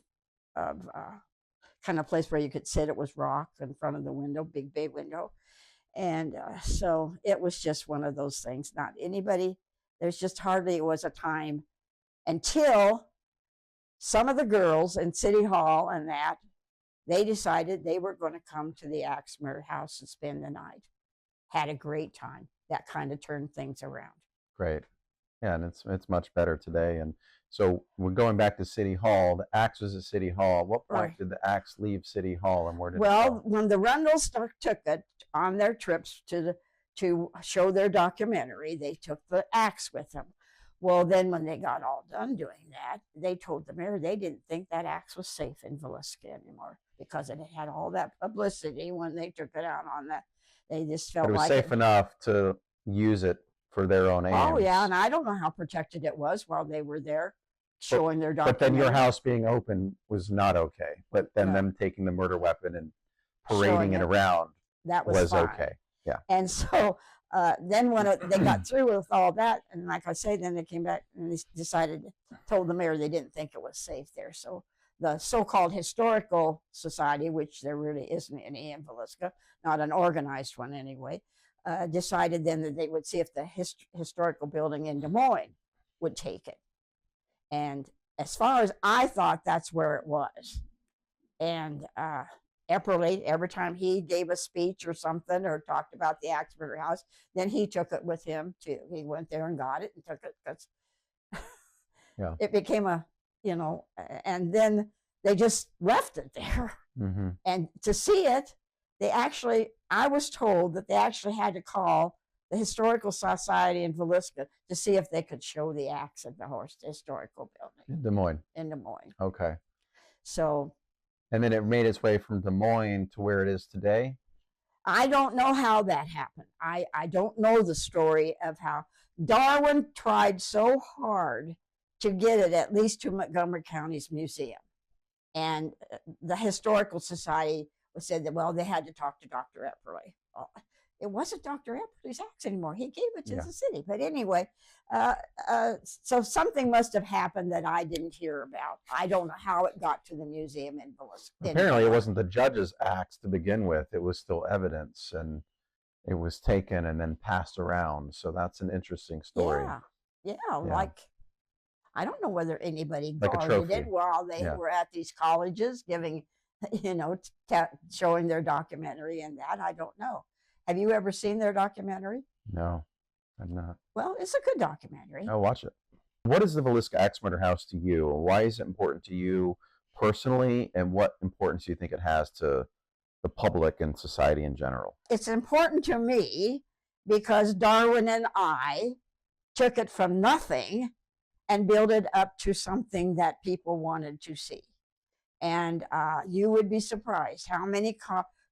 kind of place where you could sit. It was rock in front of the window, big bay window. And so it was just one of those things. Not anybody, there's just hardly was a time until some of the girls in City Hall and that, they decided they were going to come to the Axe Murder House and spend the night. Had a great time. That kind of turned things around. Great. Yeah, and it's much better today. And so we're going back to City Hall. The Axe was at City Hall. What point did the Axe leave City Hall, and where did it go? When the Rundles took it on their trips to show their documentary, they took the Axe with them. Well, then when they got all done doing that, they told the mayor they didn't think that Axe was safe in Villisca anymore because it had all that publicity when they took it out on that. They just felt it was like safe enough to use it for their own aims. Oh, yeah, and I don't know how protected it was while they were there showing their documentary. But then your house being open was not okay. But then them taking the murder weapon and parading it around that was fine. Okay. Yeah. And so then when they got through with all that, and like I say, then they came back and they told the mayor they didn't think it was safe there. So the so-called historical society, which there really isn't any in Villisca, not an organized one anyway, decided then that they would see if the historical building in Des Moines would take it. And as far as I thought, that's where it was. And Epperly, every time he gave a speech or something or talked about the Axe Murder House, then he took it with him too. He went there and got it and took it because it became and then they just left it there. Mm-hmm. And to see it, I was told that they actually had to call the Historical Society in Villisca to see if they could show the axe at the historical building. In Des Moines. In Des Moines. Okay. So. And then it made its way from Des Moines to where it is today? I don't know how that happened. I don't know the story of how. Darwin tried so hard to get it at least to Montgomery County's museum. And the Historical Society said that, well, they had to talk to Dr. Epperly. Well, it wasn't Dr. Epperly's axe anymore. He gave it to the city. But anyway, so something must have happened that I didn't hear about. I don't know how it got to the museum in Villisca. Apparently it wasn't the judge's axe to begin with. It was still evidence, and it was taken and then passed around. So that's an interesting story. Yeah. Like, I don't know whether anybody like guarded it while they were at these colleges giving, showing their documentary and that. I don't know. Have you ever seen their documentary? No, I've not. Well, it's a good documentary. I'll watch it. What is the Villisca Axe Murder House to you? Why is it important to you personally, and what importance do you think it has to the public and society in general? It's important to me because Darwin and I took it from nothing and built it up to something that people wanted to see. And you would be surprised how many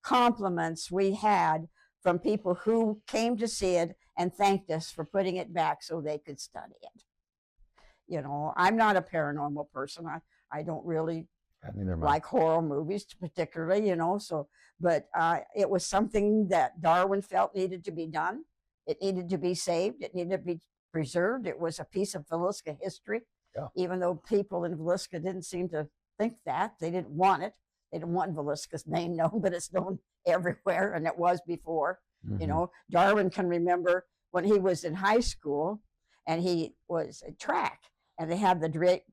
compliments we had from people who came to see it and thanked us for putting it back so they could study it. I'm not a paranormal person. I don't really Neither am I. like horror movies, particularly, So, but it was something that Darwin felt needed to be done. It needed to be saved. It needed to be preserved. It was a piece of Villisca history, Yeah. even though people in Villisca didn't seem to think that. They didn't want it. They didn't want Villisca's name known, but it's known everywhere, and it was before. Mm-hmm. Darwin can remember when he was in high school, and he was at track, and they had the Drake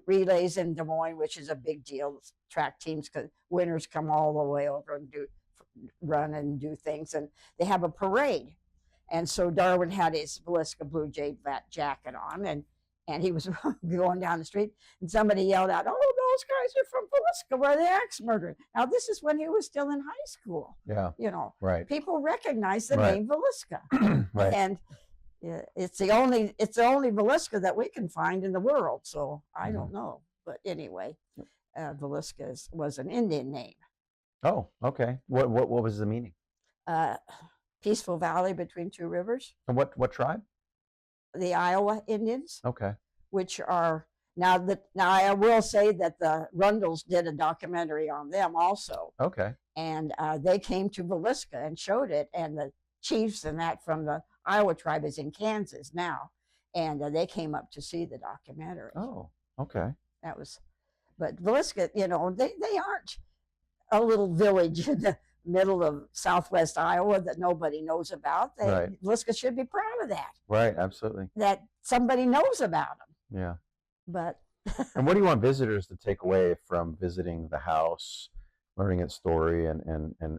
relays in Des Moines, which is a big deal. Track teams, because winners come all the way over and run and do things, and they have a parade. And so Darwin had his Villisca Blue Jay jacket on, and he was going down the street, and somebody yelled out, "Oh, those guys are from Villisca, where the axe murder." Now, this is when he was still in high school. Yeah. Right. People recognize the Right. name Villisca. Right. And it's the only Villisca that we can find in the world. So I don't know. But anyway, Villisca was an Indian name. Oh, okay. What was the meaning? Peaceful valley between two rivers. And what tribe? The Iowa Indians. Okay. Which are now I will say that the Rundles did a documentary on them also. Okay. And they came to Villisca and showed it, and the chiefs and that from the Iowa tribe is in Kansas now, and they came up to see the documentary. Oh, okay. That was, but Villisca, they aren't a little village in the middle of southwest Iowa that nobody knows about. Right. Villisca should be proud of that. Right, absolutely. That somebody knows about them. Yeah. But. And what do you want visitors to take away from visiting the house, learning its story, and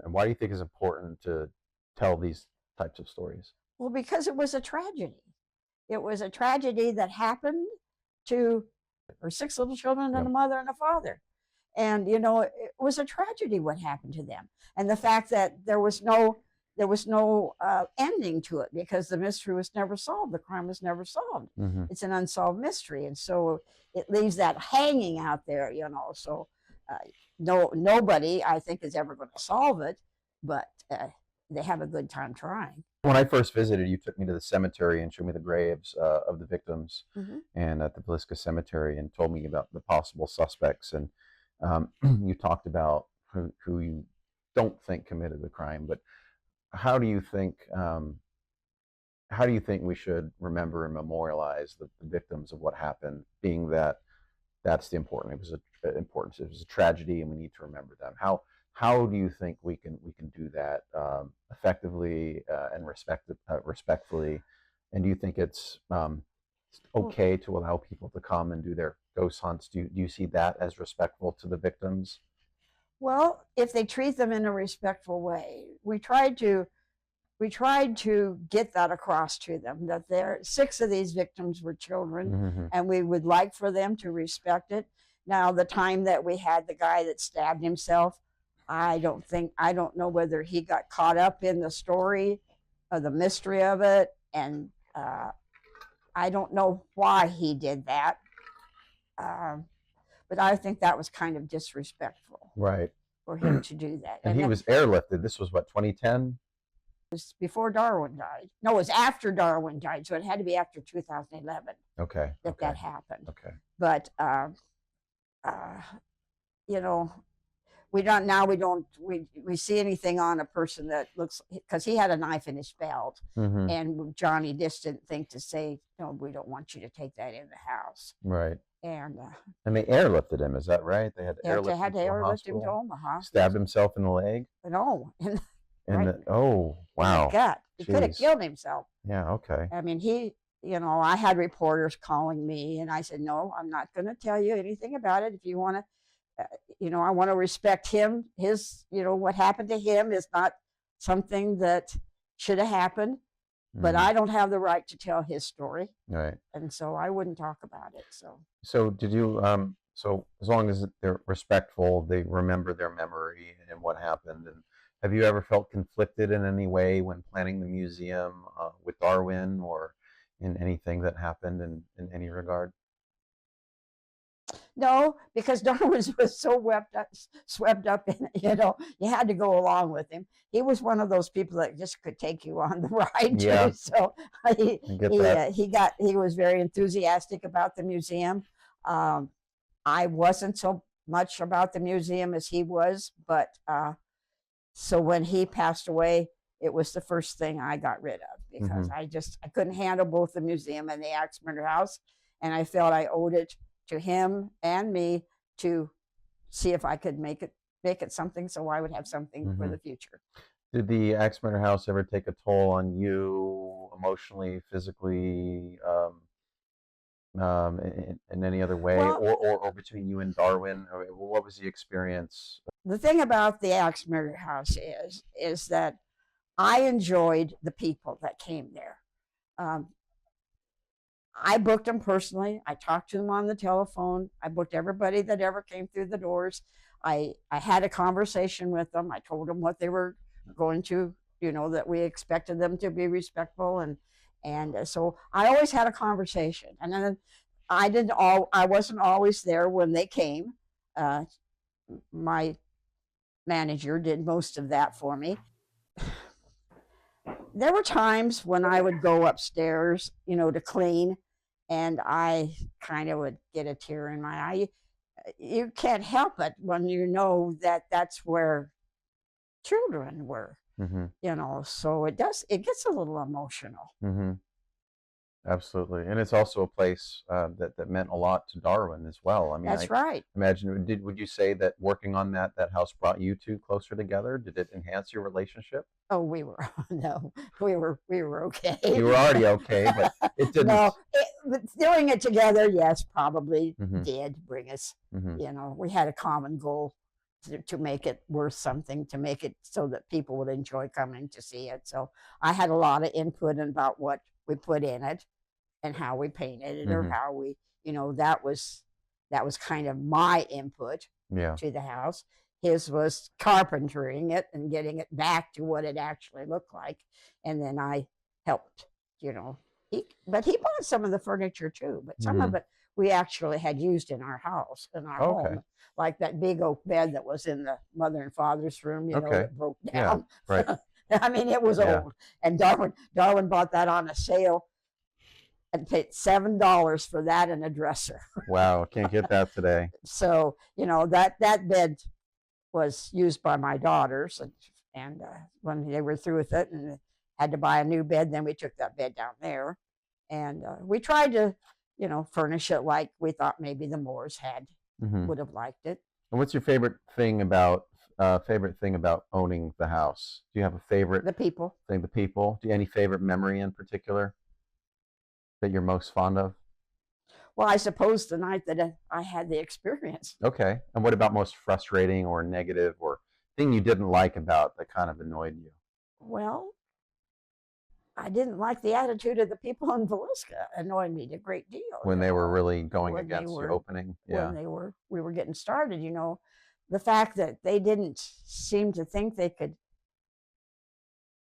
why do you think it's important to tell these types of stories? Well, because it was a tragedy. It was a tragedy that happened to her 6 little children and a mother and a father. And, it was a tragedy what happened to them. And the fact that there was no ending to it, because the mystery was never solved. The crime was never solved. Mm-hmm. It's an unsolved mystery. And so it leaves that hanging out there, So nobody, I think, is ever going to solve it, but they have a good time trying. When I first visited, you took me to the cemetery and showed me the graves of the victims, and at the Villisca Cemetery, and told me about the possible suspects. And you talked about who you don't think committed the crime. But how do you think we should remember and memorialize the victims of what happened? Being that that's the important. It was a tragedy, and we need to remember them. How do you think we can do that effectively and respectfully? And do you think it's okay to allow people to come and do their ghost hunts? Do you see that as respectful to the victims? Well, if they treat them in a respectful way, we tried to get that across to them, that 6 of these victims were children, and we would like for them to respect it. Now, the time that we had the guy that stabbed himself, I don't know whether he got caught up in the story or the mystery of it, and I don't know why he did that. But I think that was kind of disrespectful. Right. For him to do that. And he was airlifted. This was what, 2010? It was before Darwin died. No, it was after Darwin died, so it had to be after 2011. Okay. That happened. Okay. But we see anything on a person that looks, because he had a knife in his belt, and Johnny just didn't think to say, "No, we don't want you to take that in the house." Right. And they airlifted him. Is that right? They had to airlift him to Omaha. Stabbed himself in the leg. No. Oh, wow. In the gut. He could have killed himself. Yeah. Okay. I mean, I had reporters calling me, and I said, "No, I'm not going to tell you anything about it. If you want to, I want to respect him. His, what happened to him is not something that should have happened, but I don't have the right to tell his story." Right. And so I wouldn't talk about it. So did you, so as long as they're respectful, they remember their memory and what happened. And have you ever felt conflicted in any way when planning the museum with Darwin, or in anything that happened in any regard? No, because Darwin was so swept up in it, you had to go along with him. He was one of those people that just could take you on the ride too. So he was very enthusiastic about the museum. I wasn't so much about the museum as he was, but so when he passed away, it was the first thing I got rid of because I couldn't handle both the museum and the Axe Murder House, and I felt I owed it to him and me to see if I could make it something, so I would have something for the future. Did the Axe Murder House ever take a toll on you emotionally, physically, in any other way, Well, or between you and Darwin? Or what was the experience? the thing about the Axe Murder House is that I enjoyed the people that came there. I booked them personally. I talked to them on the telephone. I booked everybody that ever came through the doors. I had a conversation with them. I told them what they were going to, that we expected them to be respectful, and so I always had a conversation. And then I wasn't always there when they came. My manager did most of that for me. There were times when I would go upstairs, to clean, and I kind of would get a tear in my eye. You can't help it when you know that that's where children were, so it gets a little emotional. Absolutely, and it's also a place that meant a lot to Darwin as well. I mean, That's right. Imagine, would you say that working on that house brought you two closer together? Did it enhance your relationship? Oh, we were we were okay. You were already okay, but it didn't. No, but doing it together, yes, probably did bring us. We had a common goal to make it worth something, to make it so that people would enjoy coming to see it. So I had a lot of input about what we put in it and how we painted it, or how we, that was kind of my input to the house. His was carpentering it and getting it back to what it actually looked like. And then I helped, but he bought some of the furniture too, but some of it we actually had used in our house, in our home, like that big oak bed that was in the mother and father's room, that broke down. Yeah, right. I mean, it was old. And Darwin bought that on a sale and paid $7 for that and a dresser. Wow, can't get that today. So, that bed was used by my daughters, and when they were through with it and had to buy a new bed, then we took that bed down there, and we tried to, furnish it like we thought maybe the Moores would have liked it. And what's your favorite thing about owning the house? Do you have a favorite? The people. The people. Do you have any favorite memory in particular that you're most fond of? Well, I suppose the night that I had the experience. Okay. And what about most frustrating or negative or thing you didn't like about that kind of annoyed you? Well, I didn't like the attitude of the people in Villisca. Annoyed me a great deal. When they were really going against your opening? Yeah. When we were getting started, the fact that they didn't seem to think they could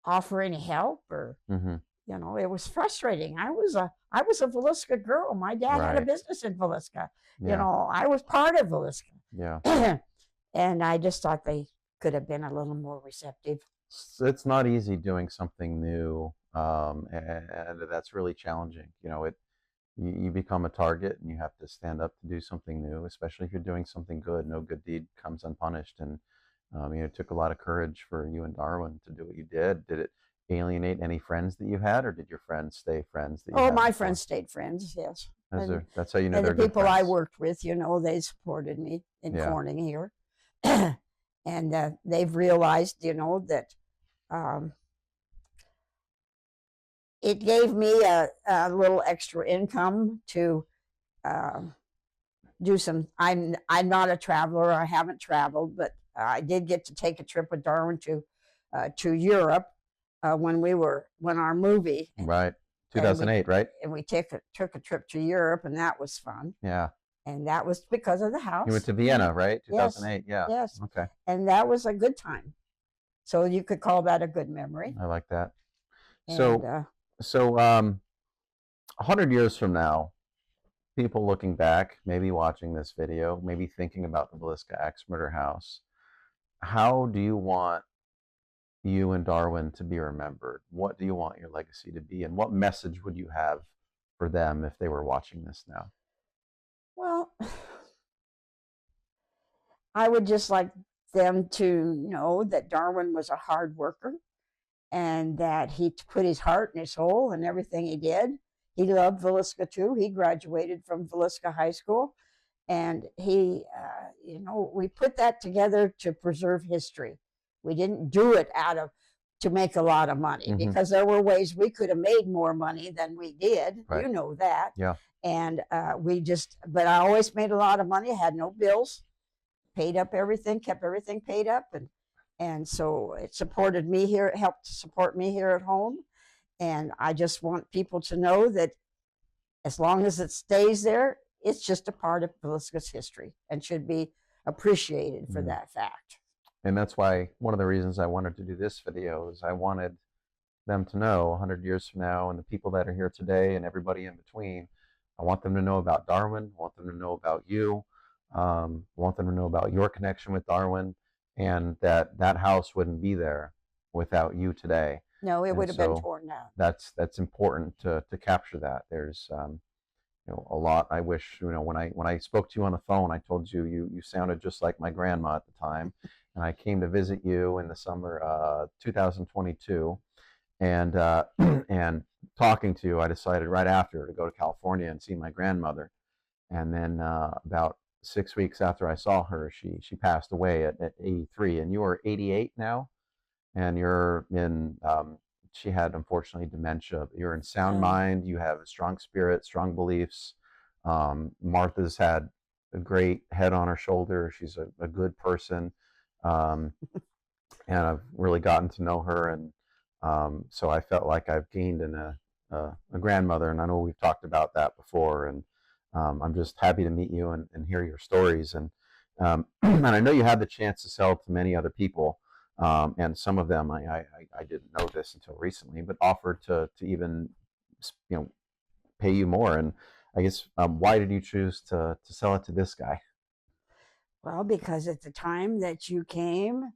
offer any help, or it was frustrating. I was a Villisca girl. My dad had a business in Villisca. I was part of Villisca. Yeah. And I just thought they could have been a little more receptive. It's not easy doing something new, and that's really challenging. You become a target, and you have to stand up to do something new, especially if you're doing something good. No good deed comes unpunished, and it took a lot of courage for you and Darwin to do what you did. Did it alienate any friends that you had, or did your friends stay friends? My friends stayed friends, yes. That's how you know they're good friends. And the people I worked with, they supported me in Corning here. And they've realized, that it gave me a little extra income to do some. I'm not a traveler. I haven't traveled, but I did get to take a trip with Darwin to Europe when our movie. Right. 2008, right? And we took a trip to Europe, and that was fun. Yeah. And that was because of the house. You went to Vienna, right? 2008, yes. Yeah. Yes. Okay. And that was a good time. So you could call that a good memory. I like that. And, so 100 years from now, people looking back, maybe watching this video, maybe thinking about the Villisca Axe Murder House, how do you want you and Darwin to be remembered? What do you want your legacy to be? And what message would you have for them if they were watching this now? Well, I would just like them to know that Darwin was a hard worker and that he put his heart and his soul in everything he did. He loved Villisca too. He graduated from Villisca High School, and we put that together to preserve history. We didn't do it to make a lot of money, because there were ways we could have made more money than we did. Right. You know that. Yeah. And but I always made a lot of money. I had no bills, paid up everything, kept everything paid up, and so it supported me here. It helped to support me here at home. And I just want people to know that as long as it stays there, it's just a part of Villisca's history and should be appreciated for that fact. And that's why one of the reasons I wanted to do this video is I wanted them to know 100 years from now, and the people that are here today and everybody in between, I want them to know about Darwin. I want them to know about you. I want them to know about your connection with Darwin, and that house wouldn't be there without you today. No, it would have been torn down. That's important to capture that. There's a lot. I wish, when I spoke to you on the phone, I told you you sounded just like my grandma at the time, and I came to visit you in the summer 2022, and and talking to you, I decided right after to go to California and see my grandmother, and then about 6 weeks after I saw her, she passed away at 83, and you are 88 now, and you're in. She had, unfortunately, dementia. You're in sound mind. You have a strong spirit, strong beliefs. Martha's had a great head on her shoulder. She's a good person. And I've really gotten to know her. And so I felt like I've gained a grandmother. And I know we've talked about that before. And I'm just happy to meet you and hear your stories. And and I know you had the chance to sell to many other people. And some of them, I didn't know this until recently, but offered to even, pay you more. And I guess, why did you choose to sell it to this guy? Well, because at the time that you came,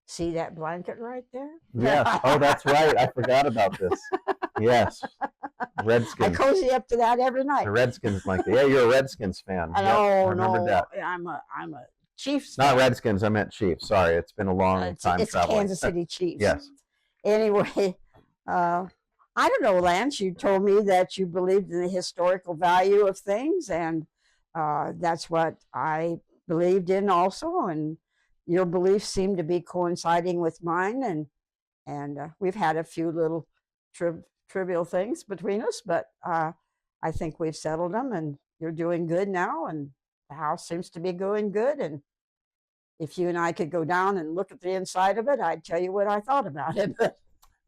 see that blanket right there? Yes. Oh, that's right. I forgot about this. Yes. Redskins. I cozy up to that every night. The Redskins blanket. Yeah, you're a Redskins fan. I remember that. I'm a Chiefs. Not Redskins. I meant Chiefs. Sorry, it's been a long time it's traveling. Kansas City Chiefs. Yes. Anyway, I don't know, Lance. You told me that you believed in the historical value of things, and that's what I believed in also. And your beliefs seem to be coinciding with mine, and we've had a few little trivial things between us, but I think we've settled them, and you're doing good now, and the house seems to be going good. And if you and I could go down and look at the inside of it, I'd tell you what I thought about it.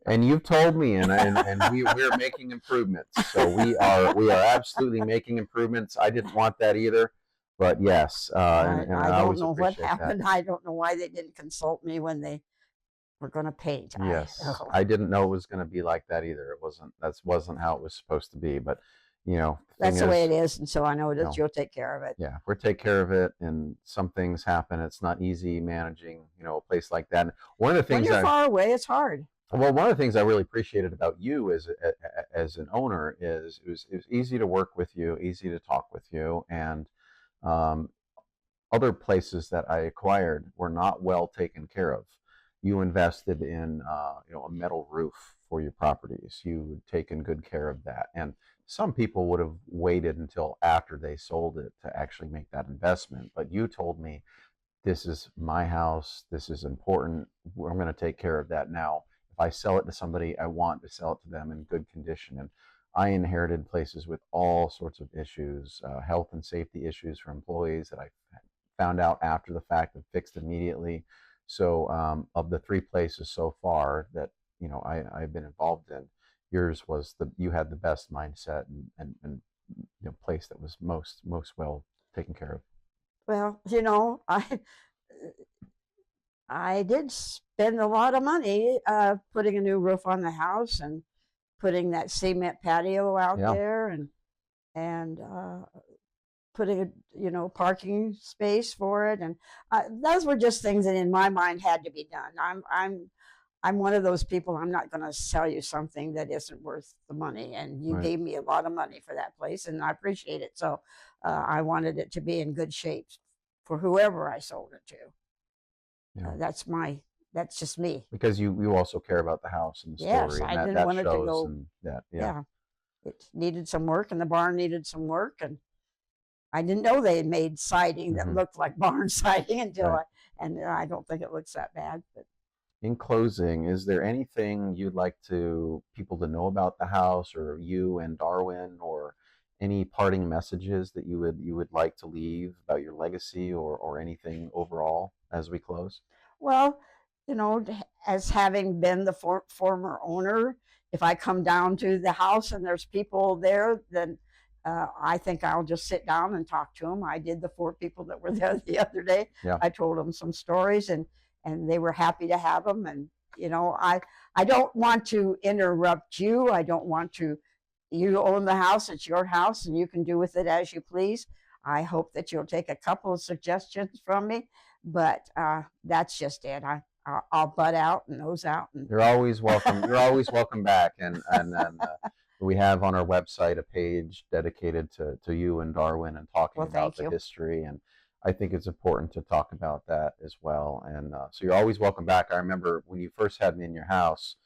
And you've told me, and we're making improvements. So we are absolutely making improvements. I didn't want that either, but yes. I don't know what happened. That. I don't know why they didn't consult me when they were going to paint. Yes, I didn't know it was going to be like that either. That wasn't how it was supposed to be. But that's the way it is, and so I know that you'll take care of it. Yeah, we'll take care of it, and some things happen. It's not easy managing, a place like that. And one of the things when you're far away, it's hard. Well, one of the things I really appreciated about you as an owner is it was easy to work with you, easy to talk with you, and other places that I acquired were not well taken care of. You invested in a metal roof for your properties. You had taken good care of that, and some people would have waited until after they sold it to actually make that investment. But you told me, this is my house. This is important. I'm going to take care of that now. If I sell it to somebody, I want to sell it to them in good condition. And I inherited places with all sorts of issues, health and safety issues for employees that I found out after the fact and fixed immediately. So of the 3 places so far that I've been involved in, yours was you had the best mindset and place that was most well taken care of. Well, I did spend a lot of money putting a new roof on the house and putting that cement patio out there, and putting a parking space for it, and those were just things that in my mind had to be done. I'm one of those people. I'm not going to sell you something that isn't worth the money, and you gave me a lot of money for that place, and I appreciate it. So I wanted it to be in good shape for whoever I sold it to. Yeah. That's just me. Because you also care about the house and the Yes, story, and I didn't that want it to shows, go. and that, yeah. Yeah, it needed some work, and the barn needed some work, and I didn't know they had made siding that looked like barn siding until Right. I don't think it looks that bad. But In closing, is there anything you'd like people to know about the house, or you and Darwin, or any parting messages that you would like to leave about your legacy, or anything overall as we close? well, as having been the former owner, if I come down to the house and there's people there, then I think I'll just sit down and talk to them. I did the 4 people that were there the other day. Yeah. I told them some stories, and they were happy to have them. And I don't want to interrupt you. I don't want to. You own the house; it's your house, and you can do with it as you please. I hope that you'll take a couple of suggestions from me, but that's just it. I'll butt out and nose out. And You're always welcome. You're always welcome back. And we have on our website a page dedicated to you and Darwin, and talking Well, about thank the you. history. And I think it's important to talk about that as well. And so you're always welcome back. I remember when you first had me in your house,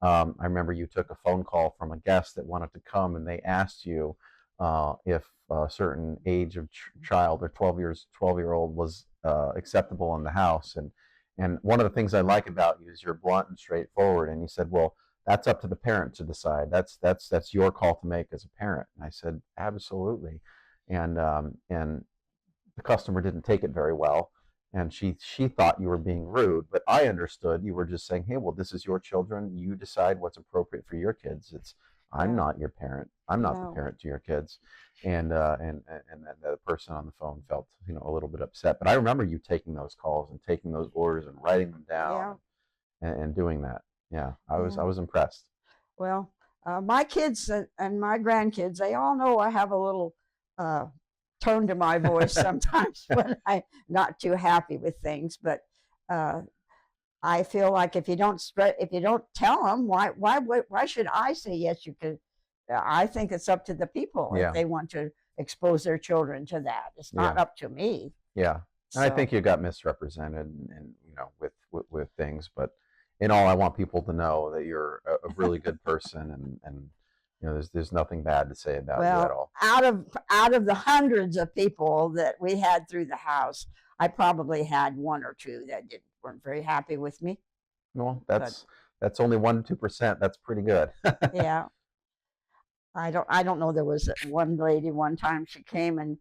I remember you took a phone call from a guest that wanted to come, and they asked you if a certain age of child, or 12-year-old was acceptable in the house. And one of the things I like about you is you're blunt and straightforward. And you said, well, that's up to the parent to decide. That's your call to make as a parent. And I said, absolutely. And the customer didn't take it very well, and she thought you were being rude, but I understood you were just saying, hey, well, this is your children. You decide what's appropriate for your kids. I'm Yeah. not your parent. I'm not the No. parent to your kids. And the person on the phone felt, a little bit upset. But I remember you taking those calls and taking those orders and writing them down, and doing that. Yeah, I was impressed. Well, my kids and my grandkids, they all know I have a little tone to my voice sometimes when I'm not too happy with things. But I feel like if you don't tell them, why should I say yes? You could. I think it's up to the people Yeah. if they want to expose their children to that. It's not up to me. Yeah. And I think you got misrepresented, and with things, but in all, I want people to know that you're a really good person, and there's nothing bad to say about you at all. Out of the hundreds of people that we had through the house, I probably had 1 or 2 that weren't very happy with me. Well, that's only 1 to 2%. That's pretty good. Yeah. I don't know. There was one lady one time, she came and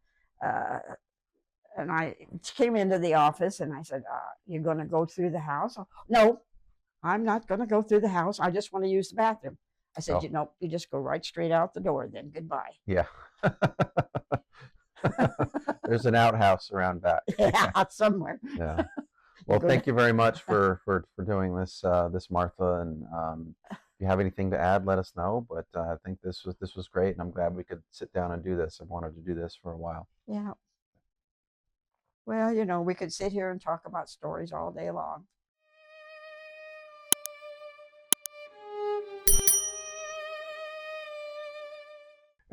she came into the office, and I said, you're going to go through the house? No, I'm not going to go through the house. I just want to use the bathroom. I said, you just go right straight out the door then. Goodbye. Yeah. There's an outhouse around back. Yeah, somewhere. Yeah. Well, thank you very much for doing this, Martha. And if you have anything to add, let us know. But I think this was great, and I'm glad we could sit down and do this. I've wanted to do this for a while. Yeah. Well, we could sit here and talk about stories all day long.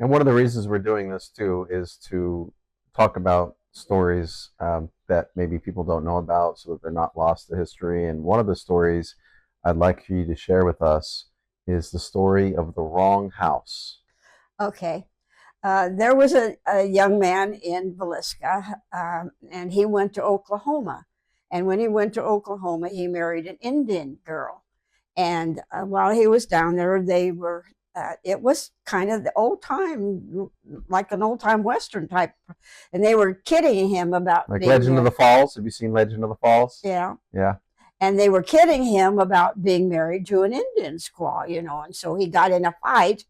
And one of the reasons we're doing this too is to talk about stories that maybe people don't know about, so that they're not lost to history. And one of the stories I'd like for you to share with us is the story of the wrong house. Okay. There was a young man in Villisca, and he went to Oklahoma. And when he went to Oklahoma, he married an Indian girl. And while he was down there, it was kind of the old time, like an old time Western type. And they were kidding him about like Legend of the Falls. Have you seen Legend of the Falls? Yeah. Yeah. And they were kidding him about being married to an Indian squaw, and so he got in a fight,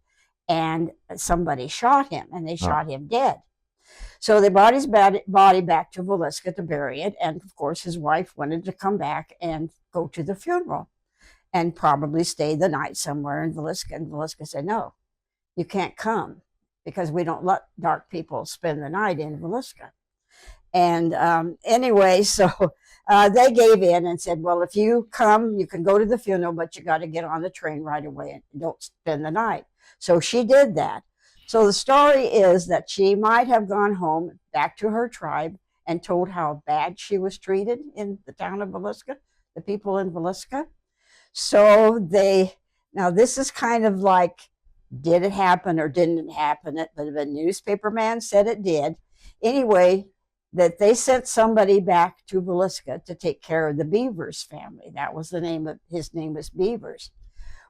and somebody shot him, and they shot him dead. So they brought his body back to Villisca to bury it. And of course, his wife wanted to come back and go to the funeral and probably stay the night somewhere in Villisca. And Villisca said, no, you can't come, because we don't let dark people spend the night in Villisca. And anyway, so they gave in and said, well, if you come, you can go to the funeral, but you got to get on the train right away and don't spend the night. So she did that. So the story is that she might have gone home back to her tribe and told how bad she was treated in the town of Villisca, the people in Villisca. So now this is kind of like, did it happen or didn't it happen? But the newspaper man said it did. Anyway, that they sent somebody back to Villisca to take care of the Beavers family. That was his name was Beavers.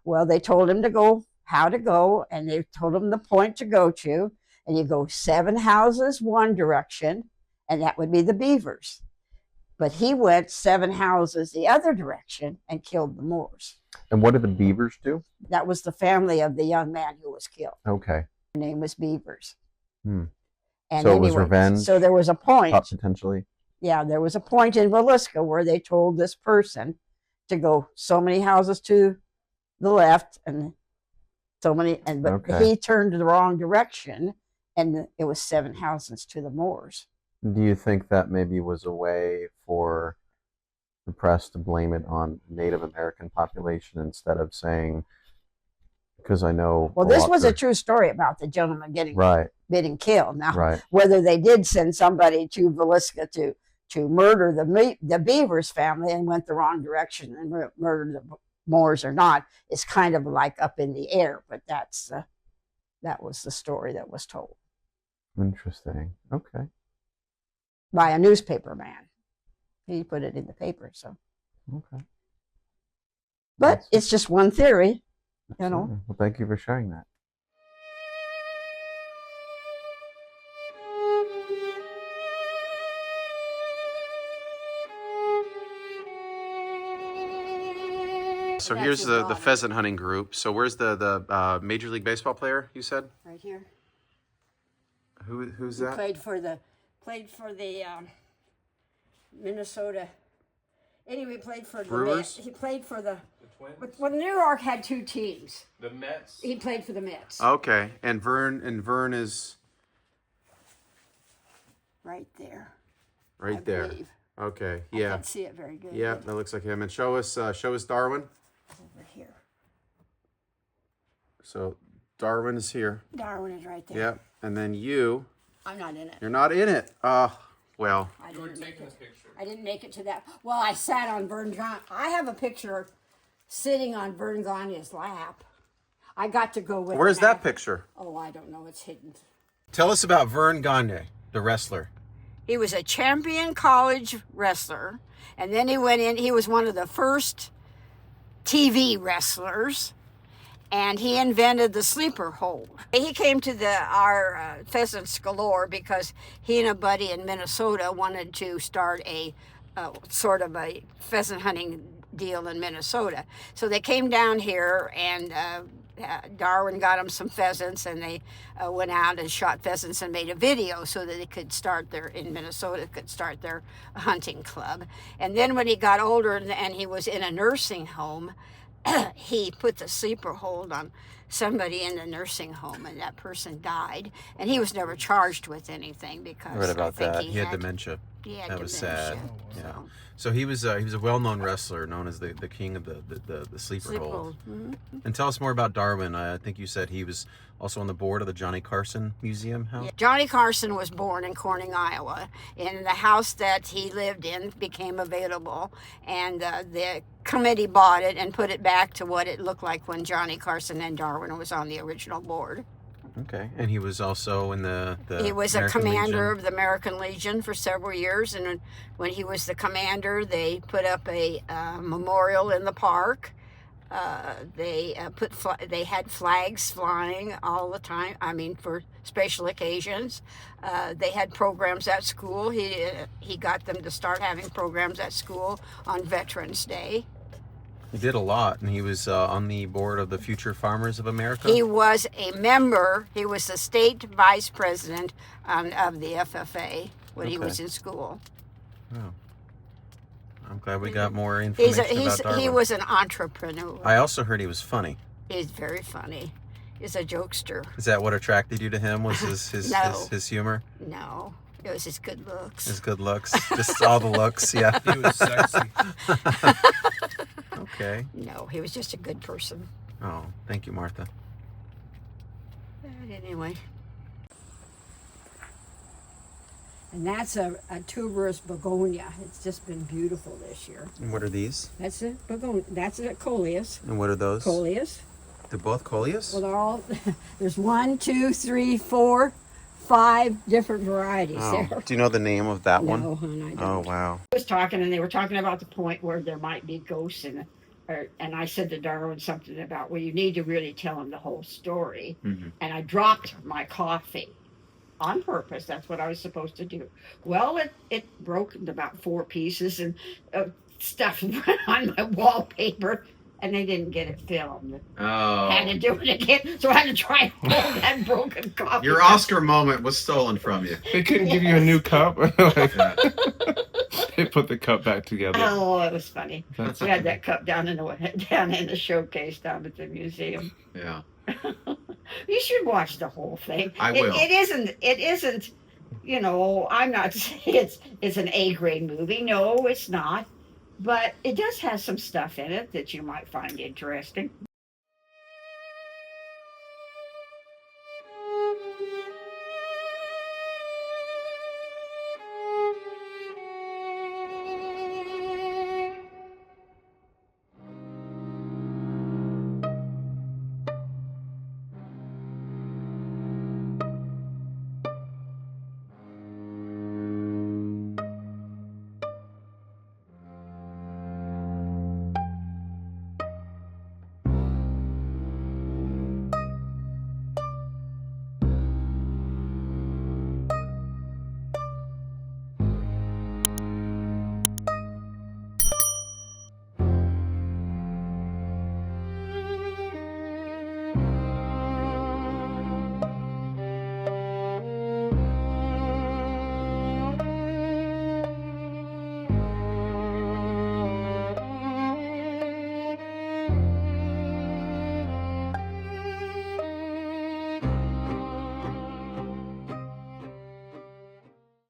Well, they told him how to go, and they told him the point to go to, and you go 7 houses one direction, and that would be the Beavers. But he went 7 houses the other direction and killed the Moors. And what did the Beavers do? That was the family of the young man who was killed. Okay. Their name was Beavers. And so it was revenge? So there was a point. Potentially? Yeah, there was a point in Villisca where they told this person to go so many houses to the left and so many, but he turned the wrong direction, and it was 7 houses to the Moors. Do you think that maybe was a way for the press to blame it on Native American population instead of saying, because I know... Well, this was a true story about the gentleman getting killed. Now, whether they did send somebody to Villisca to murder the Beavers family and went the wrong direction and murdered the Moors or not is kind of like up in the air, but that was the story that was told. Interesting. Okay. By a newspaper man. He put it in the paper, so. Okay. But it's just one theory, you know. Well, thank you for sharing that. So here's the pheasant hunting group. So where's the Major League Baseball player, you said? Right here. Who's that? Played for the Minnesota. Anyway, played for Brewers? He played for the Twins? When New York had 2 teams. The Mets? He played for the Mets. Okay. And Vern is right there. Right there. Believe. Okay. I Yeah. can't see it very good. Yeah, that looks like him. And show us Darwin. Over here. So Darwin is here. Darwin is right there. Yeah. And then you. I'm not in it. You're not in it. Well. You were taking a picture. I didn't make it to that. Well, I sat on Vern Gagne. I have a picture sitting on Vern Gagne's lap. I got to go with him. Where's that picture? Oh, I don't know. It's hidden. Tell us about Vern Gagne, the wrestler. He was a champion college wrestler, and then he went in. He was one of the first TV wrestlers, and he invented the sleeper hold. He came to our Pheasants Galore because he and a buddy in Minnesota wanted to start a sort of a pheasant hunting deal in Minnesota. So they came down here, and Darwin got them some pheasants, and they went out and shot pheasants and made a video so that they could start in Minnesota, could start their hunting club. And then when he got older and he was in a nursing home, he put the sleeper hold on somebody in the nursing home, and that person died. And he was never charged with anything because I read about that. He had dementia. dementia. That was sad. Yeah. So he was a well-known wrestler, known as the king of the sleeper hold. Mm-hmm. And tell us more about Darwin. I think you said he was also on the board of the Johnny Carson Museum House. Yeah. Johnny Carson was born in Corning, Iowa, and the house that he lived in became available, and the committee bought it and put it back to what it looked like when Johnny Carson and Darwin was on the original board. Okay, and he was also in the he was American a commander Legion. of the American Legion for several years, and when he was the commander, they put up a memorial in the park. They had flags flying all the time. I mean, for special occasions. They had programs at school. He got them to start having programs at school on Veterans Day. He did a lot, and he was on the board of the Future Farmers of America. He was a member. He was the state vice president of the FFA when he was in school. Oh. I'm glad we got more information about Darwin. He was an entrepreneur. I also heard he was funny. He's very funny. He's a jokester. Is that what attracted you to him? Was his humor? No, it was his good looks. His good looks, just all the looks. Yeah, He was sexy. Okay. No, he was just a good person. Oh, thank you, Martha. Anyway. And that's a tuberous begonia. It's just been beautiful this year. And what are these? That's a begonia. That's a coleus. And what are those? Coleus. They're both coleus? Well, they're all. There's 1, 2, 3, 4, 5 different varieties there. Do you know the name of that one? No, hon, I don't. Oh, wow. I was talking, and they were talking about the point where there might be ghosts in it. And I said to Darwin something about, well, you need to really tell him the whole story. Mm-hmm. And I dropped my coffee on purpose. That's what I was supposed to do. Well, it broke into about 4 pieces, and stuff went on my wallpaper, and they didn't get it filmed. Oh. Had to do it again, so I had to try and pull that broken coffee. Your Oscar moment was stolen from you. They couldn't give you a new cup. Like, Yeah. they put the cup back together. Oh, it was funny. That's We had that cup down in the showcase down at the museum. Yeah. You should watch the whole thing. I will. It isn't. You know, I'm not saying it's an A-grade movie. No, it's not. But it does have some stuff in it that you might find interesting.